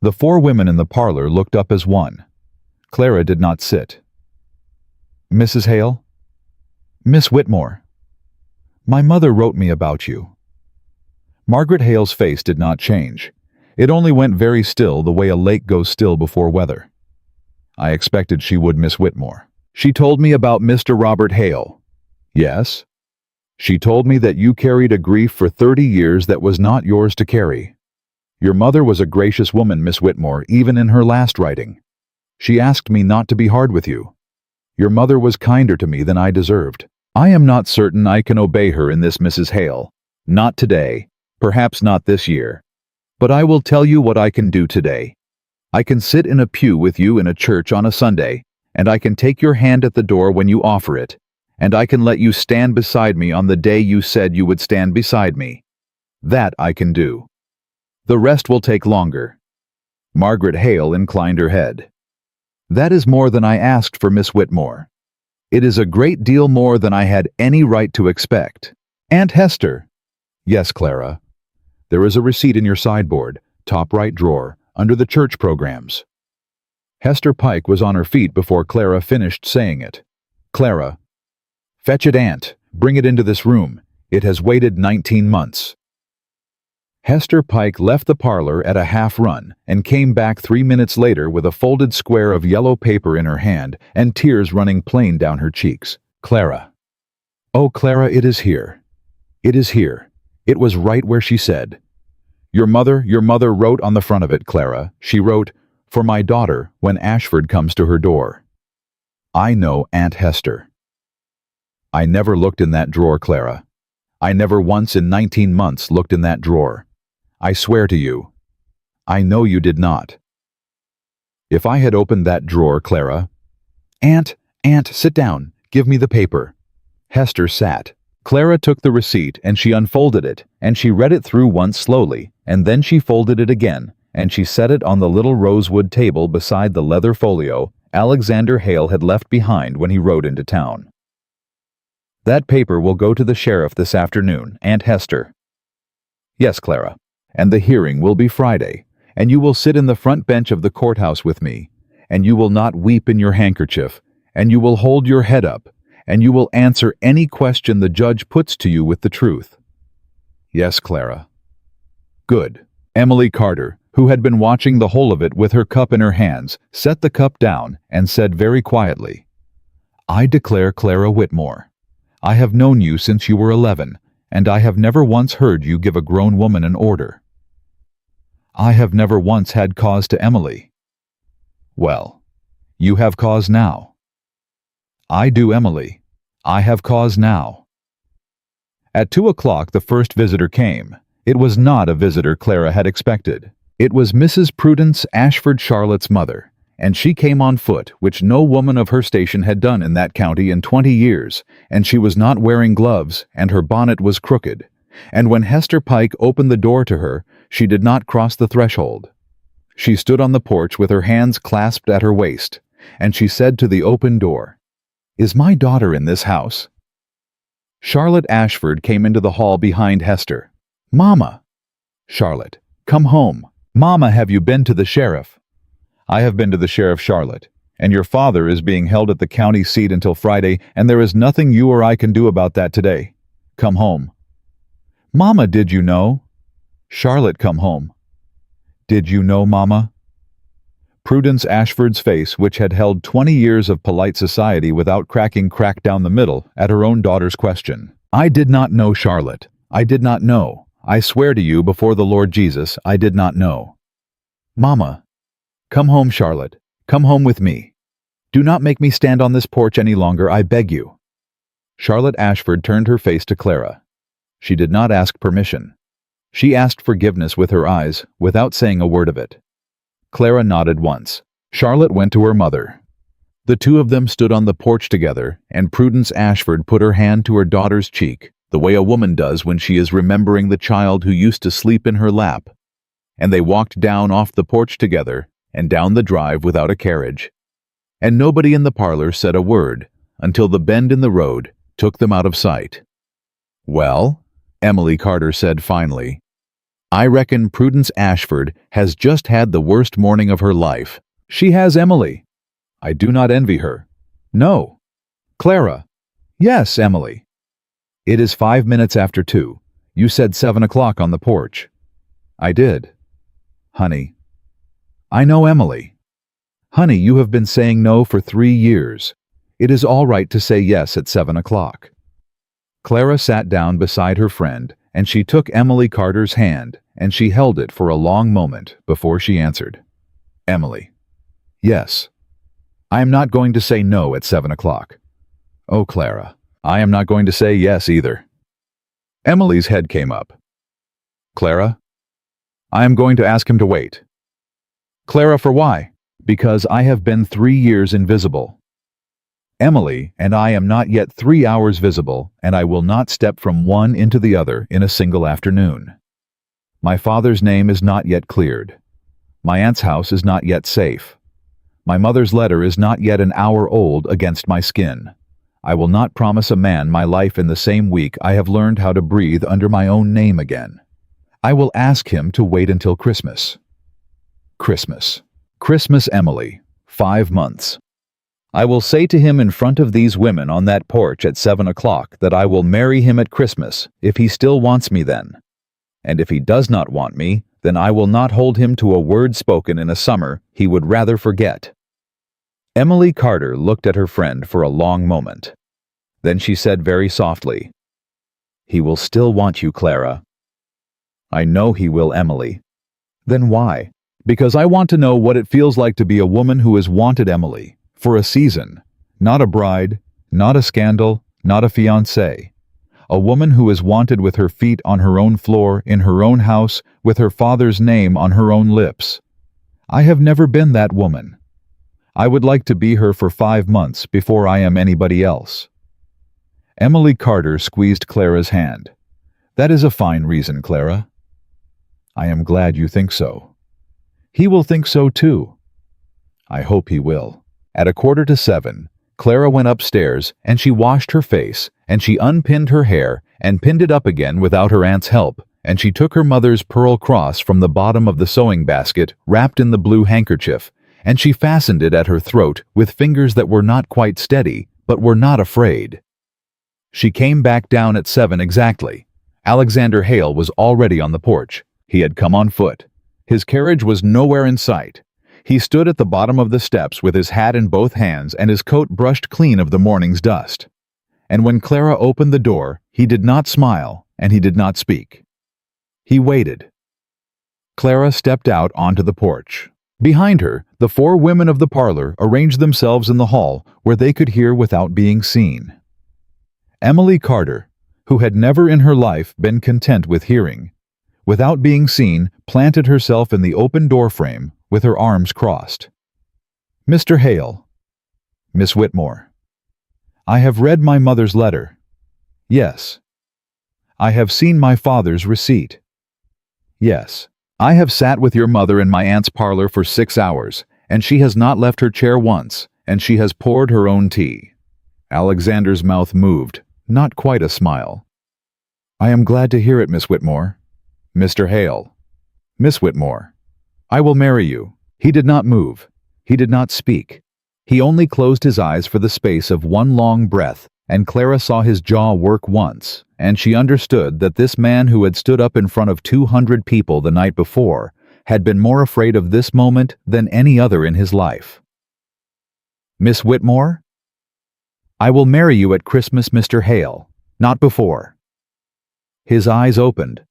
The 4 women in the parlor looked up as one. Clara did not sit. "Mrs. Hale?" "Miss Whitmore." "My mother wrote me about you." Margaret Hale's face did not change. It only went very still the way a lake goes still before weather. "I expected she would, Miss Whitmore. She told me about Mr. Robert Hale." "Yes?" "She told me that you carried a grief for 30 years that was not yours to carry. Your mother was a gracious woman, Miss Whitmore, even in her last writing. She asked me not to be hard with you. Your mother was kinder to me than I deserved. I am not certain I can obey her in this, Mrs. Hale. Not today, perhaps not this year. But I will tell you what I can do today. I can sit in a pew with you in a church on a Sunday, and I can take your hand at the door when you offer it, and I can let you stand beside me on the day you said you would stand beside me. That I can do. The rest will take longer." Margaret Hale inclined her head. "That is more than I asked for, Miss Whitmore. It is a great deal more than I had any right to expect. Aunt Hester." "Yes, Clara. There is a receipt in your sideboard, top right drawer, under the church programs." Hester Pike was on her feet before Clara finished saying it. "Clara, fetch it, Aunt. Bring it into this room. It has waited 19 months." Hester Pike left the parlor at a half-run and came back 3 minutes later with a folded square of yellow paper in her hand and tears running plain down her cheeks. "Clara. Oh, Clara, it is here. It is here. It was right where she said. Your mother wrote on the front of it, Clara. She wrote, 'For my daughter, when Ashford comes to her door.' I know Aunt Hester. I never looked in that drawer, Clara. I never once in 19 months looked in that drawer. I swear to you. I know you did not. If I had opened that drawer, Clara—" Aunt, sit down. Give me the paper." Hester sat. Clara took the receipt and she unfolded it, and she read it through once slowly, and then she folded it again, and she set it on the little rosewood table beside the leather folio Alexander Hale had left behind when he rode into town. "That paper will go to the sheriff this afternoon, Aunt Hester." "Yes, Clara. And the hearing will be Friday, and you will sit in the front bench of the courthouse with me, and you will not weep in your handkerchief, and you will hold your head up, and you will answer any question the judge puts to you with the truth." "Yes, Clara." "Good." Emily Carter, who had been watching the whole of it with her cup in her hands, set the cup down and said very quietly, "I declare, Clara Whitmore, I have known you since you were 11, and I have never once heard you give a grown woman an order. I have never once had cause to Emily. Well, you have cause now." "I do, Emily. I have cause now." At 2 o'clock the first visitor came. It was not a visitor Clara had expected. It was Mrs. Prudence Ashford, Charlotte's mother, and she came on foot, which no woman of her station had done in that county in 20 years, and she was not wearing gloves, and her bonnet was crooked, and when Hester Pike opened the door to her, she did not cross the threshold. She stood on the porch with her hands clasped at her waist, and she said to the open door, "Is my daughter in this house?" Charlotte Ashford came into the hall behind Hester. "Mama!" "Charlotte, come home." "Mama, have you been to the sheriff?" "I have been to the sheriff, Charlotte, and your father is being held at the county seat until Friday, and there is nothing you or I can do about that today. Come home." "Mama, did you know?" "Charlotte, come home." "Did you know, Mama?" Prudence Ashford's face, which had held 20 years of polite society without cracking, cracked down the middle at her own daughter's question. "I did not know, Charlotte. I did not know. I swear to you before the Lord Jesus, I did not know." "Mama, come home, Charlotte. Come home with me. Do not make me stand on this porch any longer, I beg you." Charlotte Ashford turned her face to Clara. She did not ask permission. She asked forgiveness with her eyes, without saying a word of it. Clara nodded once. Charlotte went to her mother. The two of them stood on the porch together, and Prudence Ashford put her hand to her daughter's cheek, the way a woman does when she is remembering the child who used to sleep in her lap. And they walked down off the porch together, and down the drive without a carriage. And nobody in the parlor said a word, until the bend in the road took them out of sight. "Well," Emily Carter said finally, "I reckon Prudence Ashford has just had the worst morning of her life. She has, Emily. I do not envy her. No. Clara. Yes, Emily. It is 5 minutes after 2. You said 7 o'clock on the porch." "I did." "Honey." "I know, Emily." "Honey, you have been saying no for 3 years. It is all right to say yes at 7 o'clock. Clara sat down beside her friend, and she took Emily Carter's hand, and she held it for a long moment before she answered. "Emily. Yes. I am not going to say no at 7 o'clock. Oh, Clara, I am not going to say yes either." Emily's head came up. Clara? I am going to ask him to wait. Clara, for why? Because I have been 3 years invisible. Emily and I am not yet 3 hours visible, and I will not step from one into the other in a single afternoon. My father's name is not yet cleared. My aunt's house is not yet safe. My mother's letter is not yet an hour old against my skin. I will not promise a man my life in the same week I have learned how to breathe under my own name again. I will ask him to wait until Christmas. Christmas. Christmas, Emily. 5 months. I will say to him in front of these women on that porch at 7 o'clock that I will marry him at Christmas if he still wants me then. And if he does not want me, then I will not hold him to a word spoken in a summer he would rather forget. Emily Carter looked at her friend for a long moment. Then she said very softly, "He will still want you, Clara." "I know he will, Emily." "Then why?" "Because I want to know what it feels like to be a woman who has wanted Emily. For a season. Not a bride, not a scandal, not a fiancée. A woman who is wanted with her feet on her own floor, in her own house, with her father's name on her own lips. I have never been that woman. I would like to be her for 5 months before I am anybody else." Emily Carter squeezed Clara's hand. "That is a fine reason, Clara." "I am glad you think so." "He will think so too." "I hope he will." At 6:45, Clara went upstairs, and she washed her face, and she unpinned her hair, and pinned it up again without her aunt's help, and she took her mother's pearl cross from the bottom of the sewing basket, wrapped in the blue handkerchief, and she fastened it at her throat with fingers that were not quite steady, but were not afraid. She came back down at 7 exactly. Alexander Hale was already on the porch. He had come on foot. His carriage was nowhere in sight. He stood at the bottom of the steps with his hat in both hands and his coat brushed clean of the morning's dust. And when Clara opened the door, he did not smile, and he did not speak. He waited. Clara stepped out onto the porch. Behind her, the 4 women of the parlor arranged themselves in the hall where they could hear without being seen. Emily Carter, who had never in her life been content with hearing, without being seen, planted herself in the open doorframe with her arms crossed. "Mr. Hale." "Miss Whitmore." "I have read my mother's letter." "Yes." "I have seen my father's receipt." "Yes." "I have sat with your mother in my aunt's parlor for 6 hours, and she has not left her chair once, and she has poured her own tea." Alexander's mouth moved, not quite a smile. "I am glad to hear it, Miss Whitmore." "Mr. Hale." "Miss Whitmore." "I will marry you." He did not move. He did not speak. He only closed his eyes for the space of one long breath, and Clara saw his jaw work once, and she understood that this man who had stood up in front of 200 people the night before had been more afraid of this moment than any other in his life. "Miss Whitmore?" "I will marry you at Christmas, Mr. Hale, not before." His eyes opened.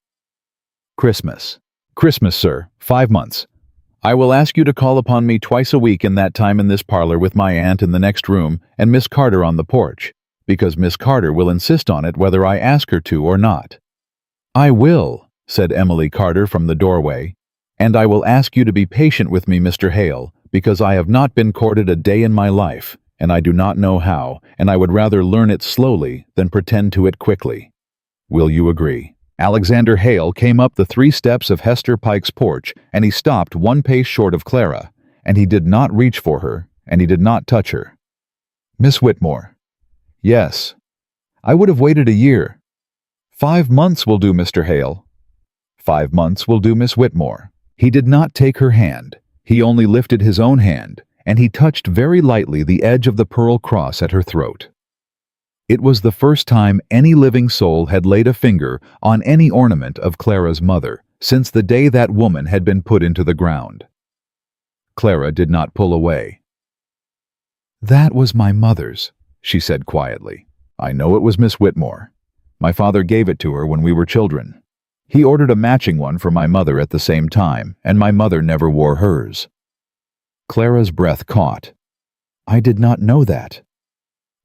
"Christmas." "Christmas, sir. 5 months. I will ask you to call upon me twice a week in that time in this parlor with my aunt in the next room and Miss Carter on the porch, because Miss Carter will insist on it whether I ask her to or not." "I will," said Emily Carter from the doorway, "and I will ask you to be patient with me, Mr. Hale, because I have not been courted a day in my life, and I do not know how, and I would rather learn it slowly than pretend to it quickly. Will you agree?" Alexander Hale came up the 3 steps of Hester Pike's porch, and he stopped 1 pace short of Clara, and he did not reach for her, and he did not touch her. "Miss Whitmore." "Yes." "I would have waited a year." 5 months will do, Mr. Hale." 5 months will do, Miss Whitmore." He did not take her hand. He only lifted his own hand, and he touched very lightly the edge of the pearl cross at her throat. It was the first time any living soul had laid a finger on any ornament of Clara's mother since the day that woman had been put into the ground. Clara did not pull away. "That was my mother's," she said quietly. "I know it was Miss Whitmore. My father gave it to her when we were children. He ordered a matching one for my mother at the same time, and my mother never wore hers." Clara's breath caught. "I did not know that."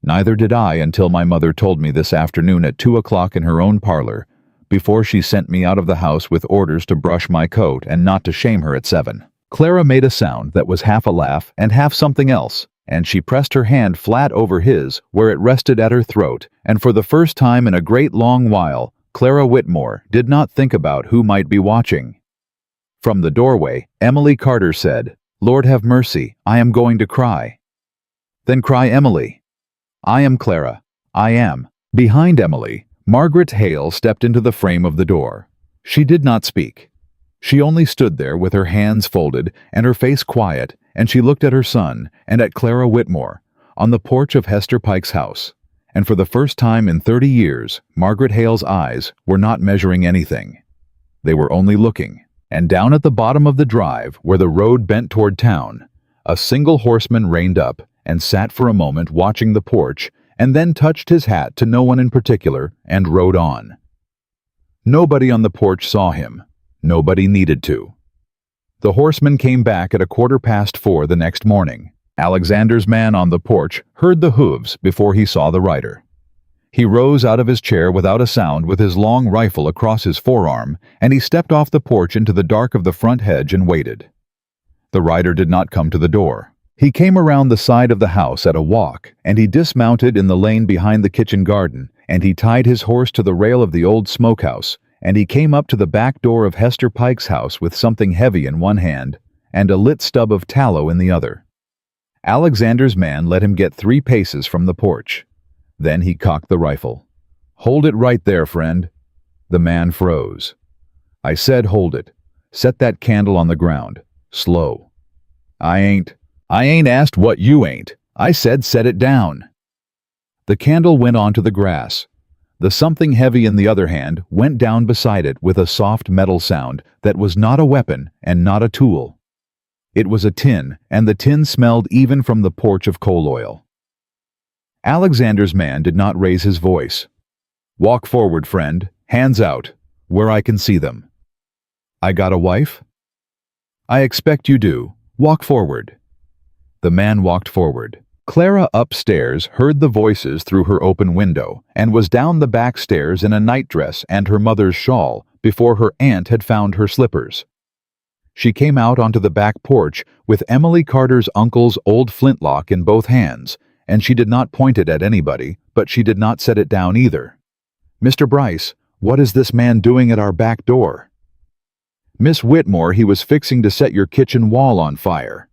"Neither did I until my mother told me this afternoon at 2 o'clock in her own parlor before she sent me out of the house with orders to brush my coat and not to shame her at 7. Clara made a sound that was half a laugh and half something else, and she pressed her hand flat over his where it rested at her throat, and for the first time in a great long while, Clara Whitmore did not think about who might be watching. From the doorway, Emily Carter said, "Lord have mercy, I am going to cry." "Then cry, Emily." "I am Clara. I am." Behind Emily, Margaret Hale stepped into the frame of the door. She did not speak. She only stood there with her hands folded and her face quiet, and she looked at her son and at Clara Whitmore on the porch of Hester Pike's house. And for the first time in 30 years, Margaret Hale's eyes were not measuring anything. They were only looking. And down at the bottom of the drive, where the road bent toward town, a single horseman reined up and sat for a moment watching the porch, and then touched his hat to no one in particular and rode on. Nobody on the porch saw him. Nobody needed to. The horseman came back at 4:15 the next morning. Alexander's man on the porch heard the hooves before he saw the rider. He rose out of his chair without a sound with his long rifle across his forearm, and he stepped off the porch into the dark of the front hedge and waited. The rider did not come to the door. He came around the side of the house at a walk, and he dismounted in the lane behind the kitchen garden, and he tied his horse to the rail of the old smokehouse, and he came up to the back door of Hester Pike's house with something heavy in one hand and a lit stub of tallow in the other. Alexander's man let him get 3 paces from the porch. Then he cocked the rifle. "Hold it right there, friend." The man froze. "I said hold it. Set that candle on the ground. Slow." I ain't asked what you ain't. I said set it down." The candle went onto the grass. The something heavy in the other hand went down beside it with a soft metal sound that was not a weapon and not a tool. It was a tin, and the tin smelled even from the porch of coal oil. Alexander's man did not raise his voice. "Walk forward, friend. Hands out, where I can see them." "I got a wife?" "I expect you do. Walk forward." The man walked forward. Clara upstairs heard the voices through her open window and was down the back stairs in a nightdress and her mother's shawl before her aunt had found her slippers. She came out onto the back porch with Emily Carter's uncle's old flintlock in both hands, and she did not point it at anybody, but she did not set it down either. "Mr. Bryce, what is this man doing at our back door?" "Miss Whitmore, he was fixing to set your kitchen wall on fire."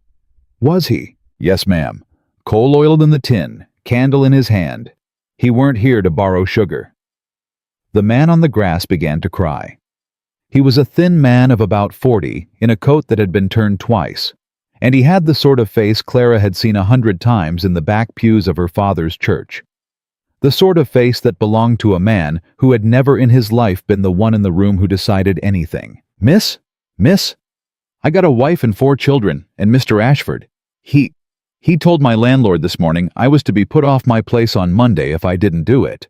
"Was he?" "Yes, ma'am. Coal oiled in the tin, candle in his hand. He weren't here to borrow sugar." The man on the grass began to cry. He was a thin man of about 40, in a coat that had been turned twice, and he had the sort of face Clara had seen 100 times in the back pews of her father's church. The sort of face that belonged to a man who had never in his life been the one in the room who decided anything. Miss? I got a wife and 4 children, and Mr. Ashford. He told my landlord this morning I was to be put off my place on Monday if I didn't do it.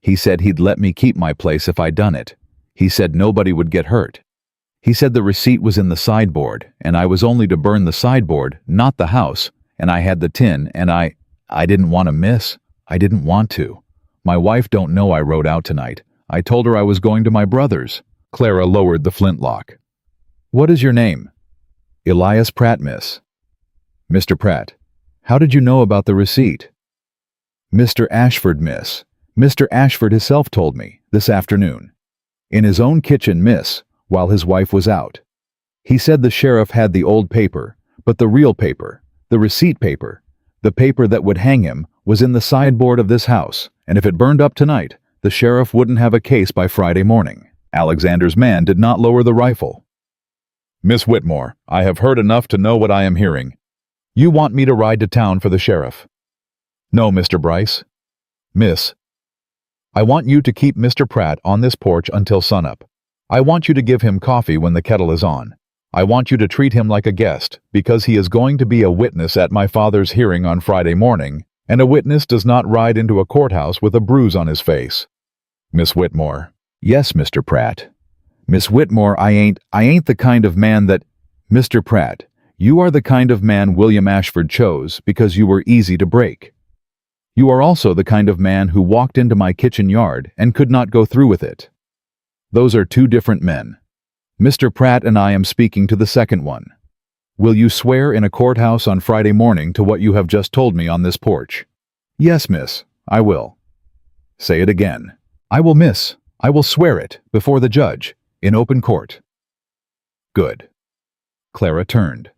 He said he'd let me keep my place if I done it. He said nobody would get hurt. He said the receipt was in the sideboard, and I was only to burn the sideboard, not the house, and I had the tin, and I didn't want to miss. I didn't want to. My wife don't know I rode out tonight. I told her I was going to my brother's." Clara lowered the flintlock. "What is your name?" "Elias Pratt, miss." "Mr. Pratt, how did you know about the receipt?" "Mr. Ashford, miss. Mr. Ashford himself told me, this afternoon. In his own kitchen, miss, while his wife was out. He said the sheriff had the old paper, but the real paper, the receipt paper, the paper that would hang him, was in the sideboard of this house, and if it burned up tonight, the sheriff wouldn't have a case by Friday morning." Alexander's man did not lower the rifle. "Miss Whitmore, I have heard enough to know what I am hearing. You want me to ride to town for the sheriff?" "No, Mr. Bryce." "Miss, I want you to keep Mr. Pratt on this porch until sunup. I want you to give him coffee when the kettle is on. I want you to treat him like a guest, because he is going to be a witness at my father's hearing on Friday morning, and a witness does not ride into a courthouse with a bruise on his face." "Miss Whitmore." "Yes, Mr. Pratt. Miss Whitmore, I ain't the kind of man that—" "Mr. Pratt, you are the kind of man William Ashford chose because you were easy to break. You are also the kind of man who walked into my kitchen yard and could not go through with it." Those are two different men. Mr. Pratt and I am speaking to the second one. Will you swear in a courthouse on Friday morning to what you have just told me on this porch? Yes, miss, I will. Say it again. I will, miss. I will swear it, before the judge, in open court. Good. Clara turned.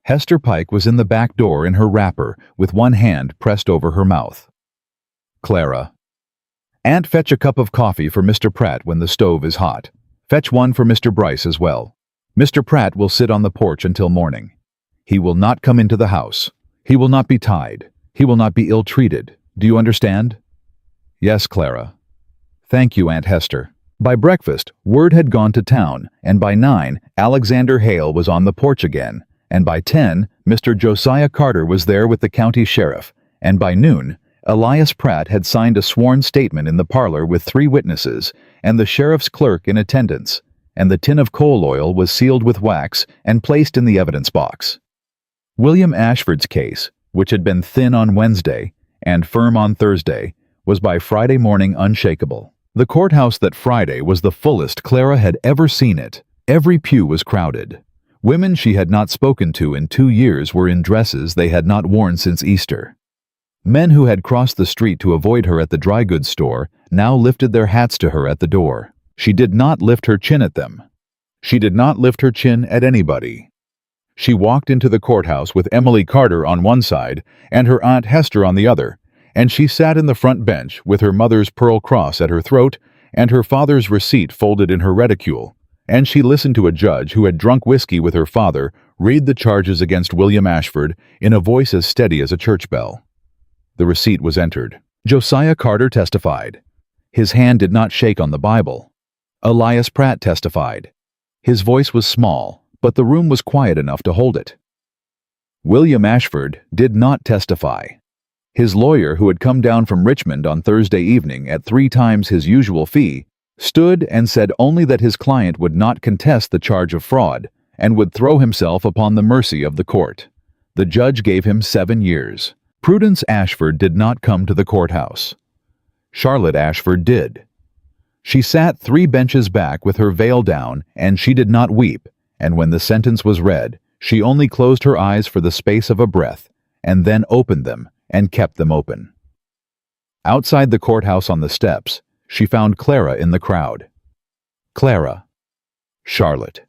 Hester Pike was in the back door in her wrapper, with one hand pressed over her mouth. Clara. Aunt, fetch a cup of coffee for Mr. Pratt when the stove is hot. Fetch one for Mr. Bryce as well. Mr. Pratt will sit on the porch until morning. He will not come into the house. He will not be tied. He will not be ill-treated. Do you understand? Yes, Clara. Thank you, Aunt Hester. By breakfast, word had gone to town, and by 9, Alexander Hale was on the porch again, and by 10, Mr. Josiah Carter was there with the county sheriff, and by noon, Elias Pratt had signed a sworn statement in the parlor with 3 witnesses, and the sheriff's clerk in attendance, and the tin of coal oil was sealed with wax and placed in the evidence box. William Ashford's case, which had been thin on Wednesday and firm on Thursday, was by Friday morning unshakable. The courthouse that Friday was the fullest Clara had ever seen it. Every pew was crowded. Women she had not spoken to in 2 years were in dresses they had not worn since Easter. Men who had crossed the street to avoid her at the dry goods store now lifted their hats to her at the door. She did not lift her chin at them. She did not lift her chin at anybody. She walked into the courthouse with Emily Carter on one side and her Aunt Hester on the other, and she sat in the front bench with her mother's pearl cross at her throat and her father's receipt folded in her reticule, and she listened to a judge who had drunk whiskey with her father read the charges against William Ashford in a voice as steady as a church bell. The receipt was entered. Josiah Carter testified. His hand did not shake on the Bible. Elias Pratt testified. His voice was small, but the room was quiet enough to hold it. William Ashford did not testify. His lawyer, who had come down from Richmond on Thursday evening at 3 times his usual fee, stood and said only that his client would not contest the charge of fraud and would throw himself upon the mercy of the court. The judge gave him 7 years. Prudence Ashford did not come to the courthouse. Charlotte Ashford did. She sat 3 benches back with her veil down, and she did not weep, and when the sentence was read, she only closed her eyes for the space of a breath, and then opened them and kept them open. Outside the courthouse on the steps, she found Clara in the crowd. Clara. Charlotte.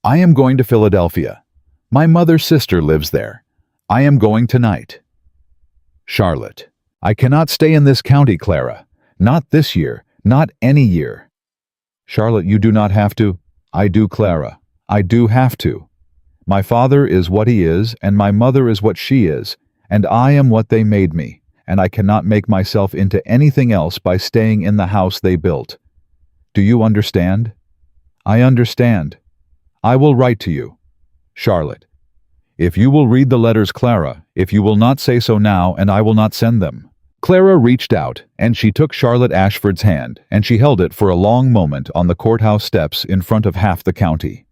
I am going to Philadelphia. My mother's sister lives there. I am going tonight. Charlotte. I cannot stay in this county, Clara. Not this year, not any year. Charlotte, you do not have to. I do, Clara. I do have to. My father is what he is, and my mother is what she is, and I am what they made me, and I cannot make myself into anything else by staying in the house they built. Do you understand? I understand. I will write to you. Charlotte. If you will read the letters, Clara, if you will not say so now, and I will not send them. Clara reached out, and she took Charlotte Ashford's hand, and she held it for a long moment on the courthouse steps in front of half the county.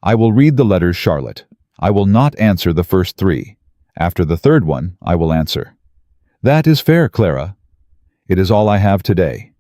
I will read the letters, Charlotte. I will not answer the first 3. After the 3rd one, I will answer. That is fair, Clara. It is all I have today.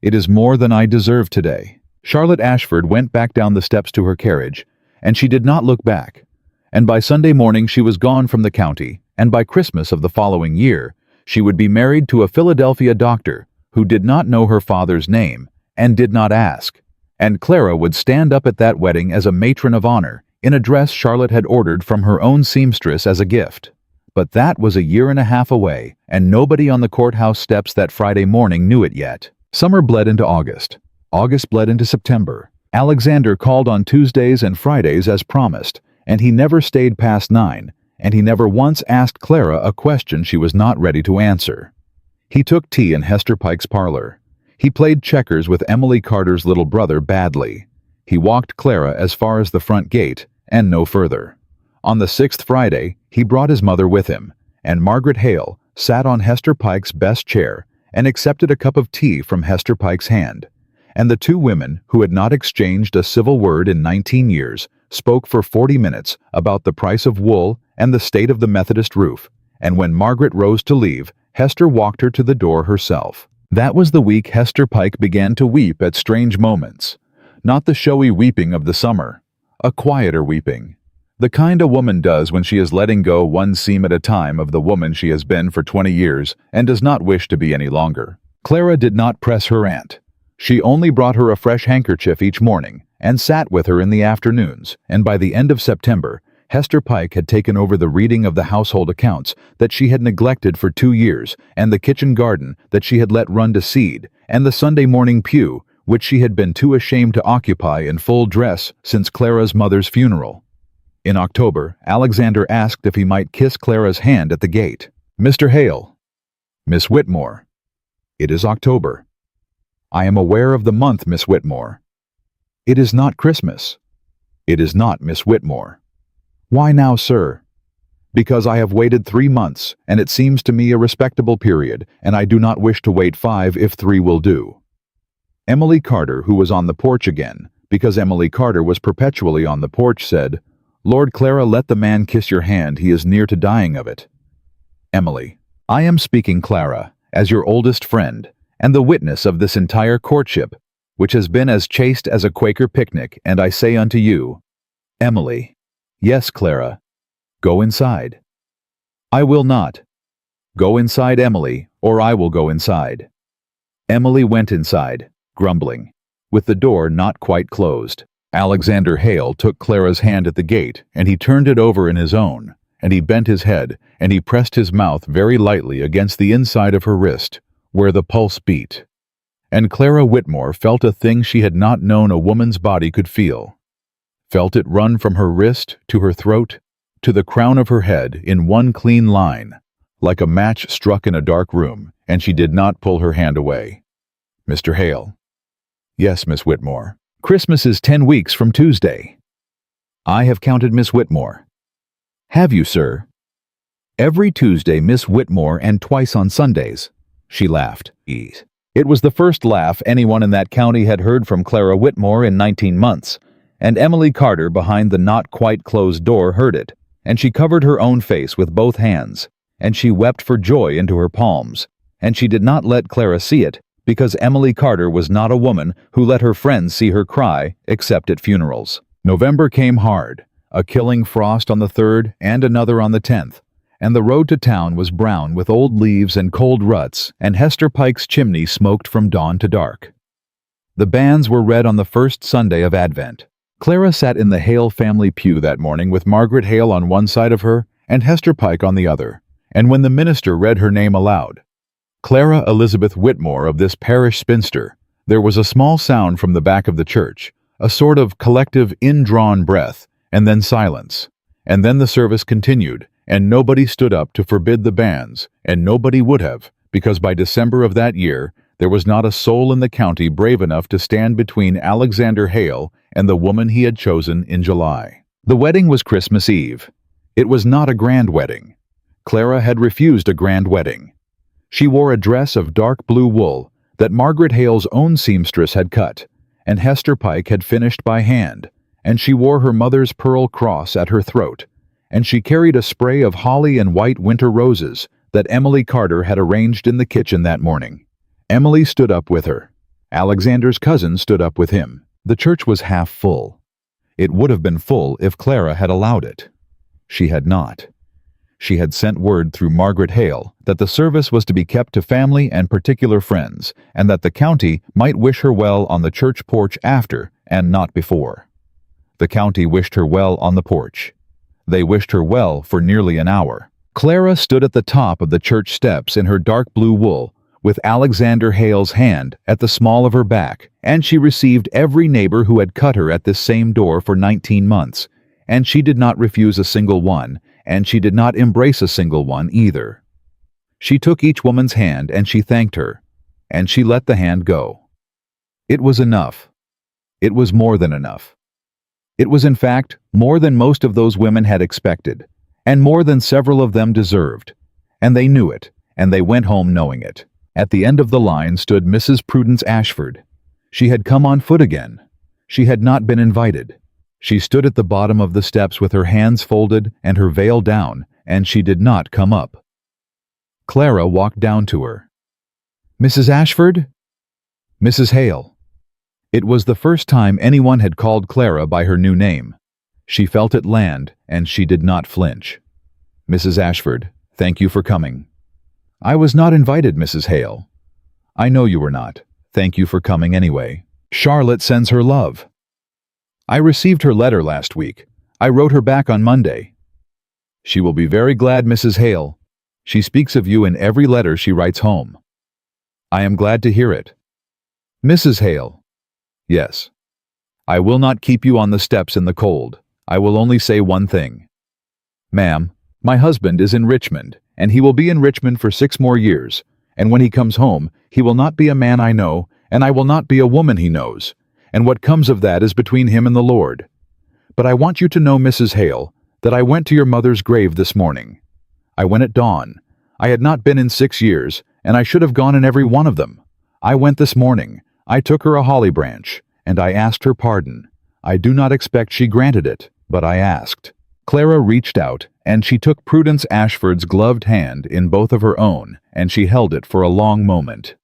It is more than I deserve today. Charlotte Ashford went back down the steps to her carriage, and she did not look back. And by Sunday morning she was gone from the county, and by Christmas of the following year, she would be married to a Philadelphia doctor who did not know her father's name and did not ask. And Clara would stand up at that wedding as a matron of honor in a dress Charlotte had ordered from her own seamstress as a gift. But that was a year and a half away, and nobody on the courthouse steps that Friday morning knew it yet. Summer bled into August. August bled into September. Alexander called on Tuesdays and Fridays as promised, and he never stayed past 9, and he never once asked Clara a question she was not ready to answer. He took tea in Hester Pike's parlor. He played checkers with Emily Carter's little brother badly. He walked Clara as far as the front gate, and no further. On the 6th Friday, he brought his mother with him, and Margaret Hale sat on Hester Pike's best chair and accepted a cup of tea from Hester Pike's hand. And the 2 women, who had not exchanged a civil word in 19 years, spoke for 40 minutes about the price of wool and the state of the Methodist roof, and when Margaret rose to leave, Hester walked her to the door herself. That was the week Hester Pike began to weep at strange moments. Not the showy weeping of the summer, a quieter weeping. The kind a woman does when she is letting go one seam at a time of the woman she has been for 20 years and does not wish to be any longer. Clara did not press her aunt. She only brought her a fresh handkerchief each morning and sat with her in the afternoons, and by the end of September, Hester Pike had taken over the reading of the household accounts that she had neglected for 2 years, and the kitchen garden that she had let run to seed, and the Sunday morning pew, which she had been too ashamed to occupy in full dress since Clara's mother's funeral. In October, Alexander asked if he might kiss Clara's hand at the gate. "Mr. Hale." "Miss Whitmore." "It is October." "I am aware of the month, Miss Whitmore." "It is not Christmas." "It is not, Miss Whitmore." "Why now, sir?" "Because I have waited 3 months, and it seems to me a respectable period, and I do not wish to wait 5 if 3 will do." Emily Carter, who was on the porch again, because Emily Carter was perpetually on the porch, said, "Lord Clara, let the man kiss your hand, he is near to dying of it." Emily: "I am speaking, Clara, as your oldest friend, and the witness of this entire courtship, which has been as chaste as a Quaker picnic, and I say unto you—" Emily: "Yes, Clara. Go inside." "I will not." "Go inside, Emily, or I will go inside." Emily went inside, grumbling, with the door not quite closed. Alexander Hale took Clara's hand at the gate, and he turned it over in his own, and he bent his head, and he pressed his mouth very lightly against the inside of her wrist, where the pulse beat. And Clara Whitmore felt a thing she had not known a woman's body could feel. Felt it run from her wrist to her throat, to the crown of her head in one clean line, like a match struck in a dark room, and she did not pull her hand away. Mr. Hale: "Yes, Miss Whitmore. Christmas is 10 weeks from Tuesday." "I have counted, Miss Whitmore." "Have you, sir?" "Every Tuesday, Miss Whitmore, and twice on Sundays." She laughed. It was the first laugh anyone in that county had heard from Clara Whitmore in 19 months, and Emily Carter behind the not quite closed door heard it, and she covered her own face with both hands, and she wept for joy into her palms, and she did not let Clara see it, because Emily Carter was not a woman who let her friends see her cry, except at funerals. November came hard, a killing frost on the 3rd and another on the 10th, and the road to town was brown with old leaves and cold ruts, and Hester Pike's chimney smoked from dawn to dark. The banns were read on the first Sunday of Advent. Clara sat in the Hale family pew that morning with Margaret Hale on one side of her and Hester Pike on the other, and when the minister read her name aloud, Clara Elizabeth Whitmore of this parish spinster, there was a small sound from the back of the church, a sort of collective indrawn breath, and then silence. And then the service continued, and nobody stood up to forbid the banns, and nobody would have, because by December of that year, there was not a soul in the county brave enough to stand between Alexander Hale and the woman he had chosen in July. The wedding was Christmas Eve. It was not a grand wedding. Clara had refused a grand wedding. She wore a dress of dark blue wool that Margaret Hale's own seamstress had cut, and Hester Pike had finished by hand, and she wore her mother's pearl cross at her throat, and she carried a spray of holly and white winter roses that Emily Carter had arranged in the kitchen that morning. Emily stood up with her. Alexander's cousin stood up with him. The church was half full. It would have been full if Clara had allowed it. She had not. She had sent word through Margaret Hale that the service was to be kept to family and particular friends, and that the county might wish her well on the church porch after, and not before. The county wished her well on the porch. They wished her well for nearly an hour. Clara stood at the top of the church steps in her dark blue wool, with Alexander Hale's hand at the small of her back, and she received every neighbor who had cut her at this same door for 19 months, and she did not refuse a single one, and she did not embrace a single one either. She took each woman's hand and she thanked her, and she let the hand go. It was enough. It was more than enough. It was in fact more than most of those women had expected, and more than several of them deserved, and they knew it, and they went home knowing it. At the end of the line stood Mrs. Prudence Ashford. She had come on foot again. She had not been invited. She stood at the bottom of the steps with her hands folded and her veil down, and she did not come up. Clara walked down to her. Mrs. Ashford? Mrs. Hale. It was the first time anyone had called Clara by her new name. She felt it land, and she did not flinch. Mrs. Ashford, thank you for coming. I was not invited, Mrs. Hale. I know you were not. Thank you for coming anyway. Charlotte sends her love. I received her letter last week. I wrote her back on Monday. She will be very glad, Mrs. Hale. She speaks of you in every letter she writes home. I am glad to hear it. Mrs. Hale. Yes. I will not keep you on the steps in the cold. I will only say one thing. Ma'am, my husband is in Richmond, and he will be in Richmond for 6 more years, and when he comes home, he will not be a man I know, and I will not be a woman he knows, and what comes of that is between him and the Lord. But I want you to know, Mrs. Hale, that I went to your mother's grave this morning. I went at dawn. I had not been in 6 years, and I should have gone in every one of them. I went this morning. I took her a holly branch, and I asked her pardon. I do not expect she granted it, but I asked. Clara reached out, and she took Prudence Ashford's gloved hand in both of her own, and she held it for a long moment.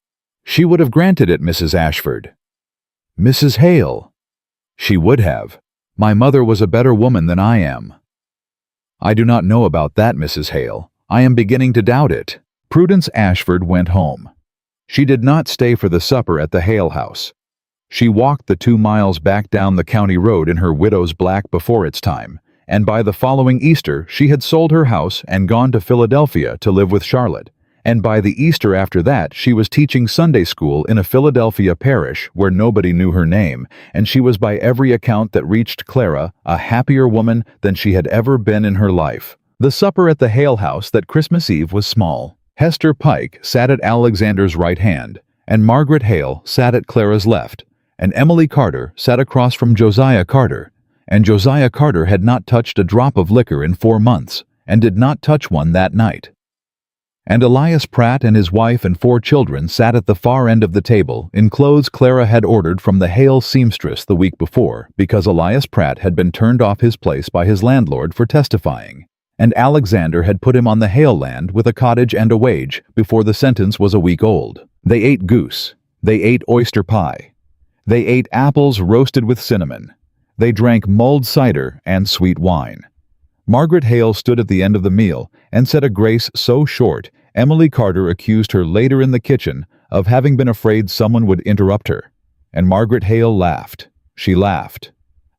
She would have granted it, Mrs. Ashford. Mrs. Hale. She would have. My mother was a better woman than I am. I do not know about that, Mrs. Hale. I am beginning to doubt it. Prudence Ashford went home. She did not stay for the supper at the Hale house. She walked the 2 miles back down the county road in her widow's black before its time, and by the following Easter she had sold her house and gone to Philadelphia to live with Charlotte, and by the Easter after that she was teaching Sunday school in a Philadelphia parish where nobody knew her name, and she was by every account that reached Clara a happier woman than she had ever been in her life. The supper at the Hale house that Christmas Eve was small. Hester Pike sat at Alexander's right hand, and Margaret Hale sat at Clara's left, and Emily Carter sat across from Josiah Carter, and Josiah Carter had not touched a drop of liquor in 4 months, and did not touch one that night. And Elias Pratt and his wife and 4 children sat at the far end of the table in clothes Clara had ordered from the Hale seamstress the week before because Elias Pratt had been turned off his place by his landlord for testifying, and Alexander had put him on the Hale land with a cottage and a wage before the sentence was a week old. They ate goose. They ate oyster pie. They ate apples roasted with cinnamon. They drank mulled cider and sweet wine. Margaret Hale stood at the end of the meal and said a grace so short Emily Carter accused her later in the kitchen of having been afraid someone would interrupt her. And Margaret Hale laughed. She laughed.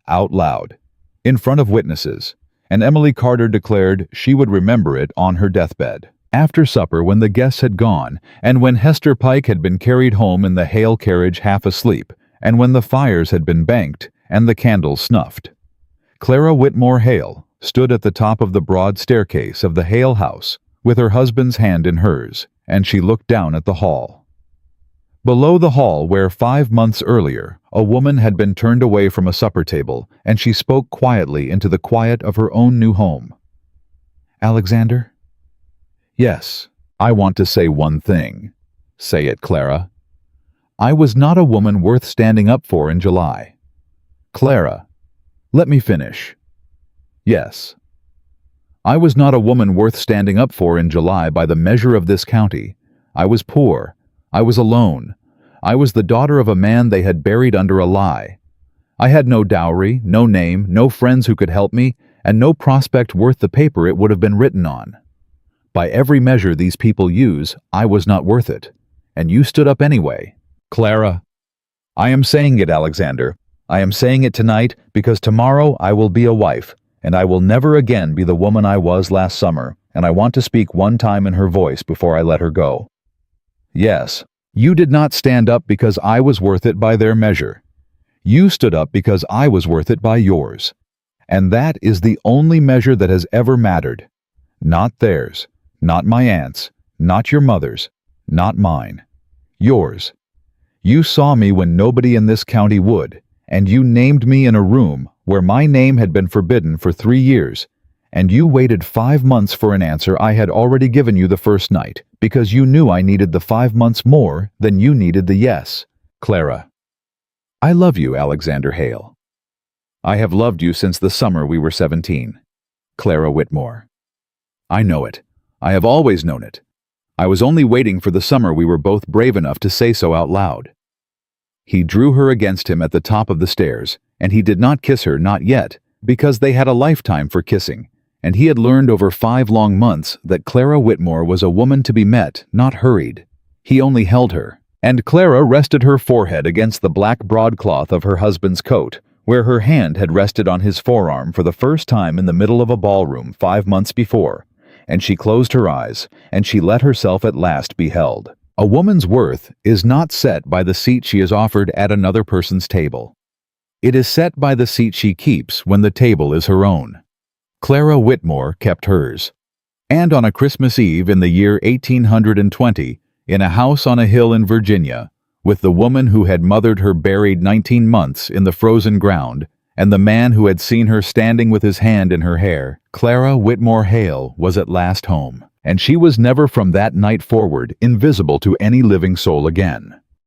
Out loud. In front of witnesses. And Emily Carter declared she would remember it on her deathbed. After supper, when the guests had gone, and when Hester Pike had been carried home in the Hale carriage half asleep, and when the fires had been banked and the candles snuffed, Clara Whitmore Hale stood at the top of the broad staircase of the Hale house with her husband's hand in hers, and she looked down at the hall. Below the hall where 5 months earlier a woman had been turned away from a supper table, and she spoke quietly into the quiet of her own new home. Alexander? Yes, I want to say one thing. Say it, Clara. I was not a woman worth standing up for in July. Clara, let me finish. Yes. I was not a woman worth standing up for in July by the measure of this county. I was poor. I was alone. I was the daughter of a man they had buried under a lie. I had no dowry, no name, no friends who could help me, and no prospect worth the paper it would have been written on. By every measure these people use, I was not worth it. And you stood up anyway. Clara, I am saying it, Alexander. I am saying it tonight because tomorrow I will be a wife, and I will never again be the woman I was last summer, and I want to speak one time in her voice before I let her go. Yes, you did not stand up because I was worth it by their measure. You stood up because I was worth it by yours. And that is the only measure that has ever mattered. Not theirs, not my aunt's, not your mother's, not mine. Yours. You saw me when nobody in this county would, and you named me in a room where my name had been forbidden for 3 years, and you waited 5 months for an answer I had already given you the first night, because you knew I needed the 5 months more than you needed the yes. Clara. I love you, Alexander Hale. I have loved you since the summer we were 17. Clara Whitmore. I know it. I have always known it. I was only waiting for the summer we were both brave enough to say so out loud." He drew her against him at the top of the stairs, and he did not kiss her, not yet, because they had a lifetime for kissing, and he had learned over 5 long months that Clara Whitmore was a woman to be met, not hurried. He only held her, and Clara rested her forehead against the black broadcloth of her husband's coat, where her hand had rested on his forearm for the first time in the middle of a ballroom 5 months before, and she closed her eyes, and she let herself at last be held. A woman's worth is not set by the seat she is offered at another person's table. It is set by the seat she keeps when the table is her own. Clara Whitmore kept hers. And on a Christmas Eve in the year 1820, in a house on a hill in Virginia, with the woman who had mothered her buried 19 months in the frozen ground, and the man who had seen her standing with his hand in her hair, Clara Whitmore Hale was at last home, and she was never from that night forward invisible to any living soul again.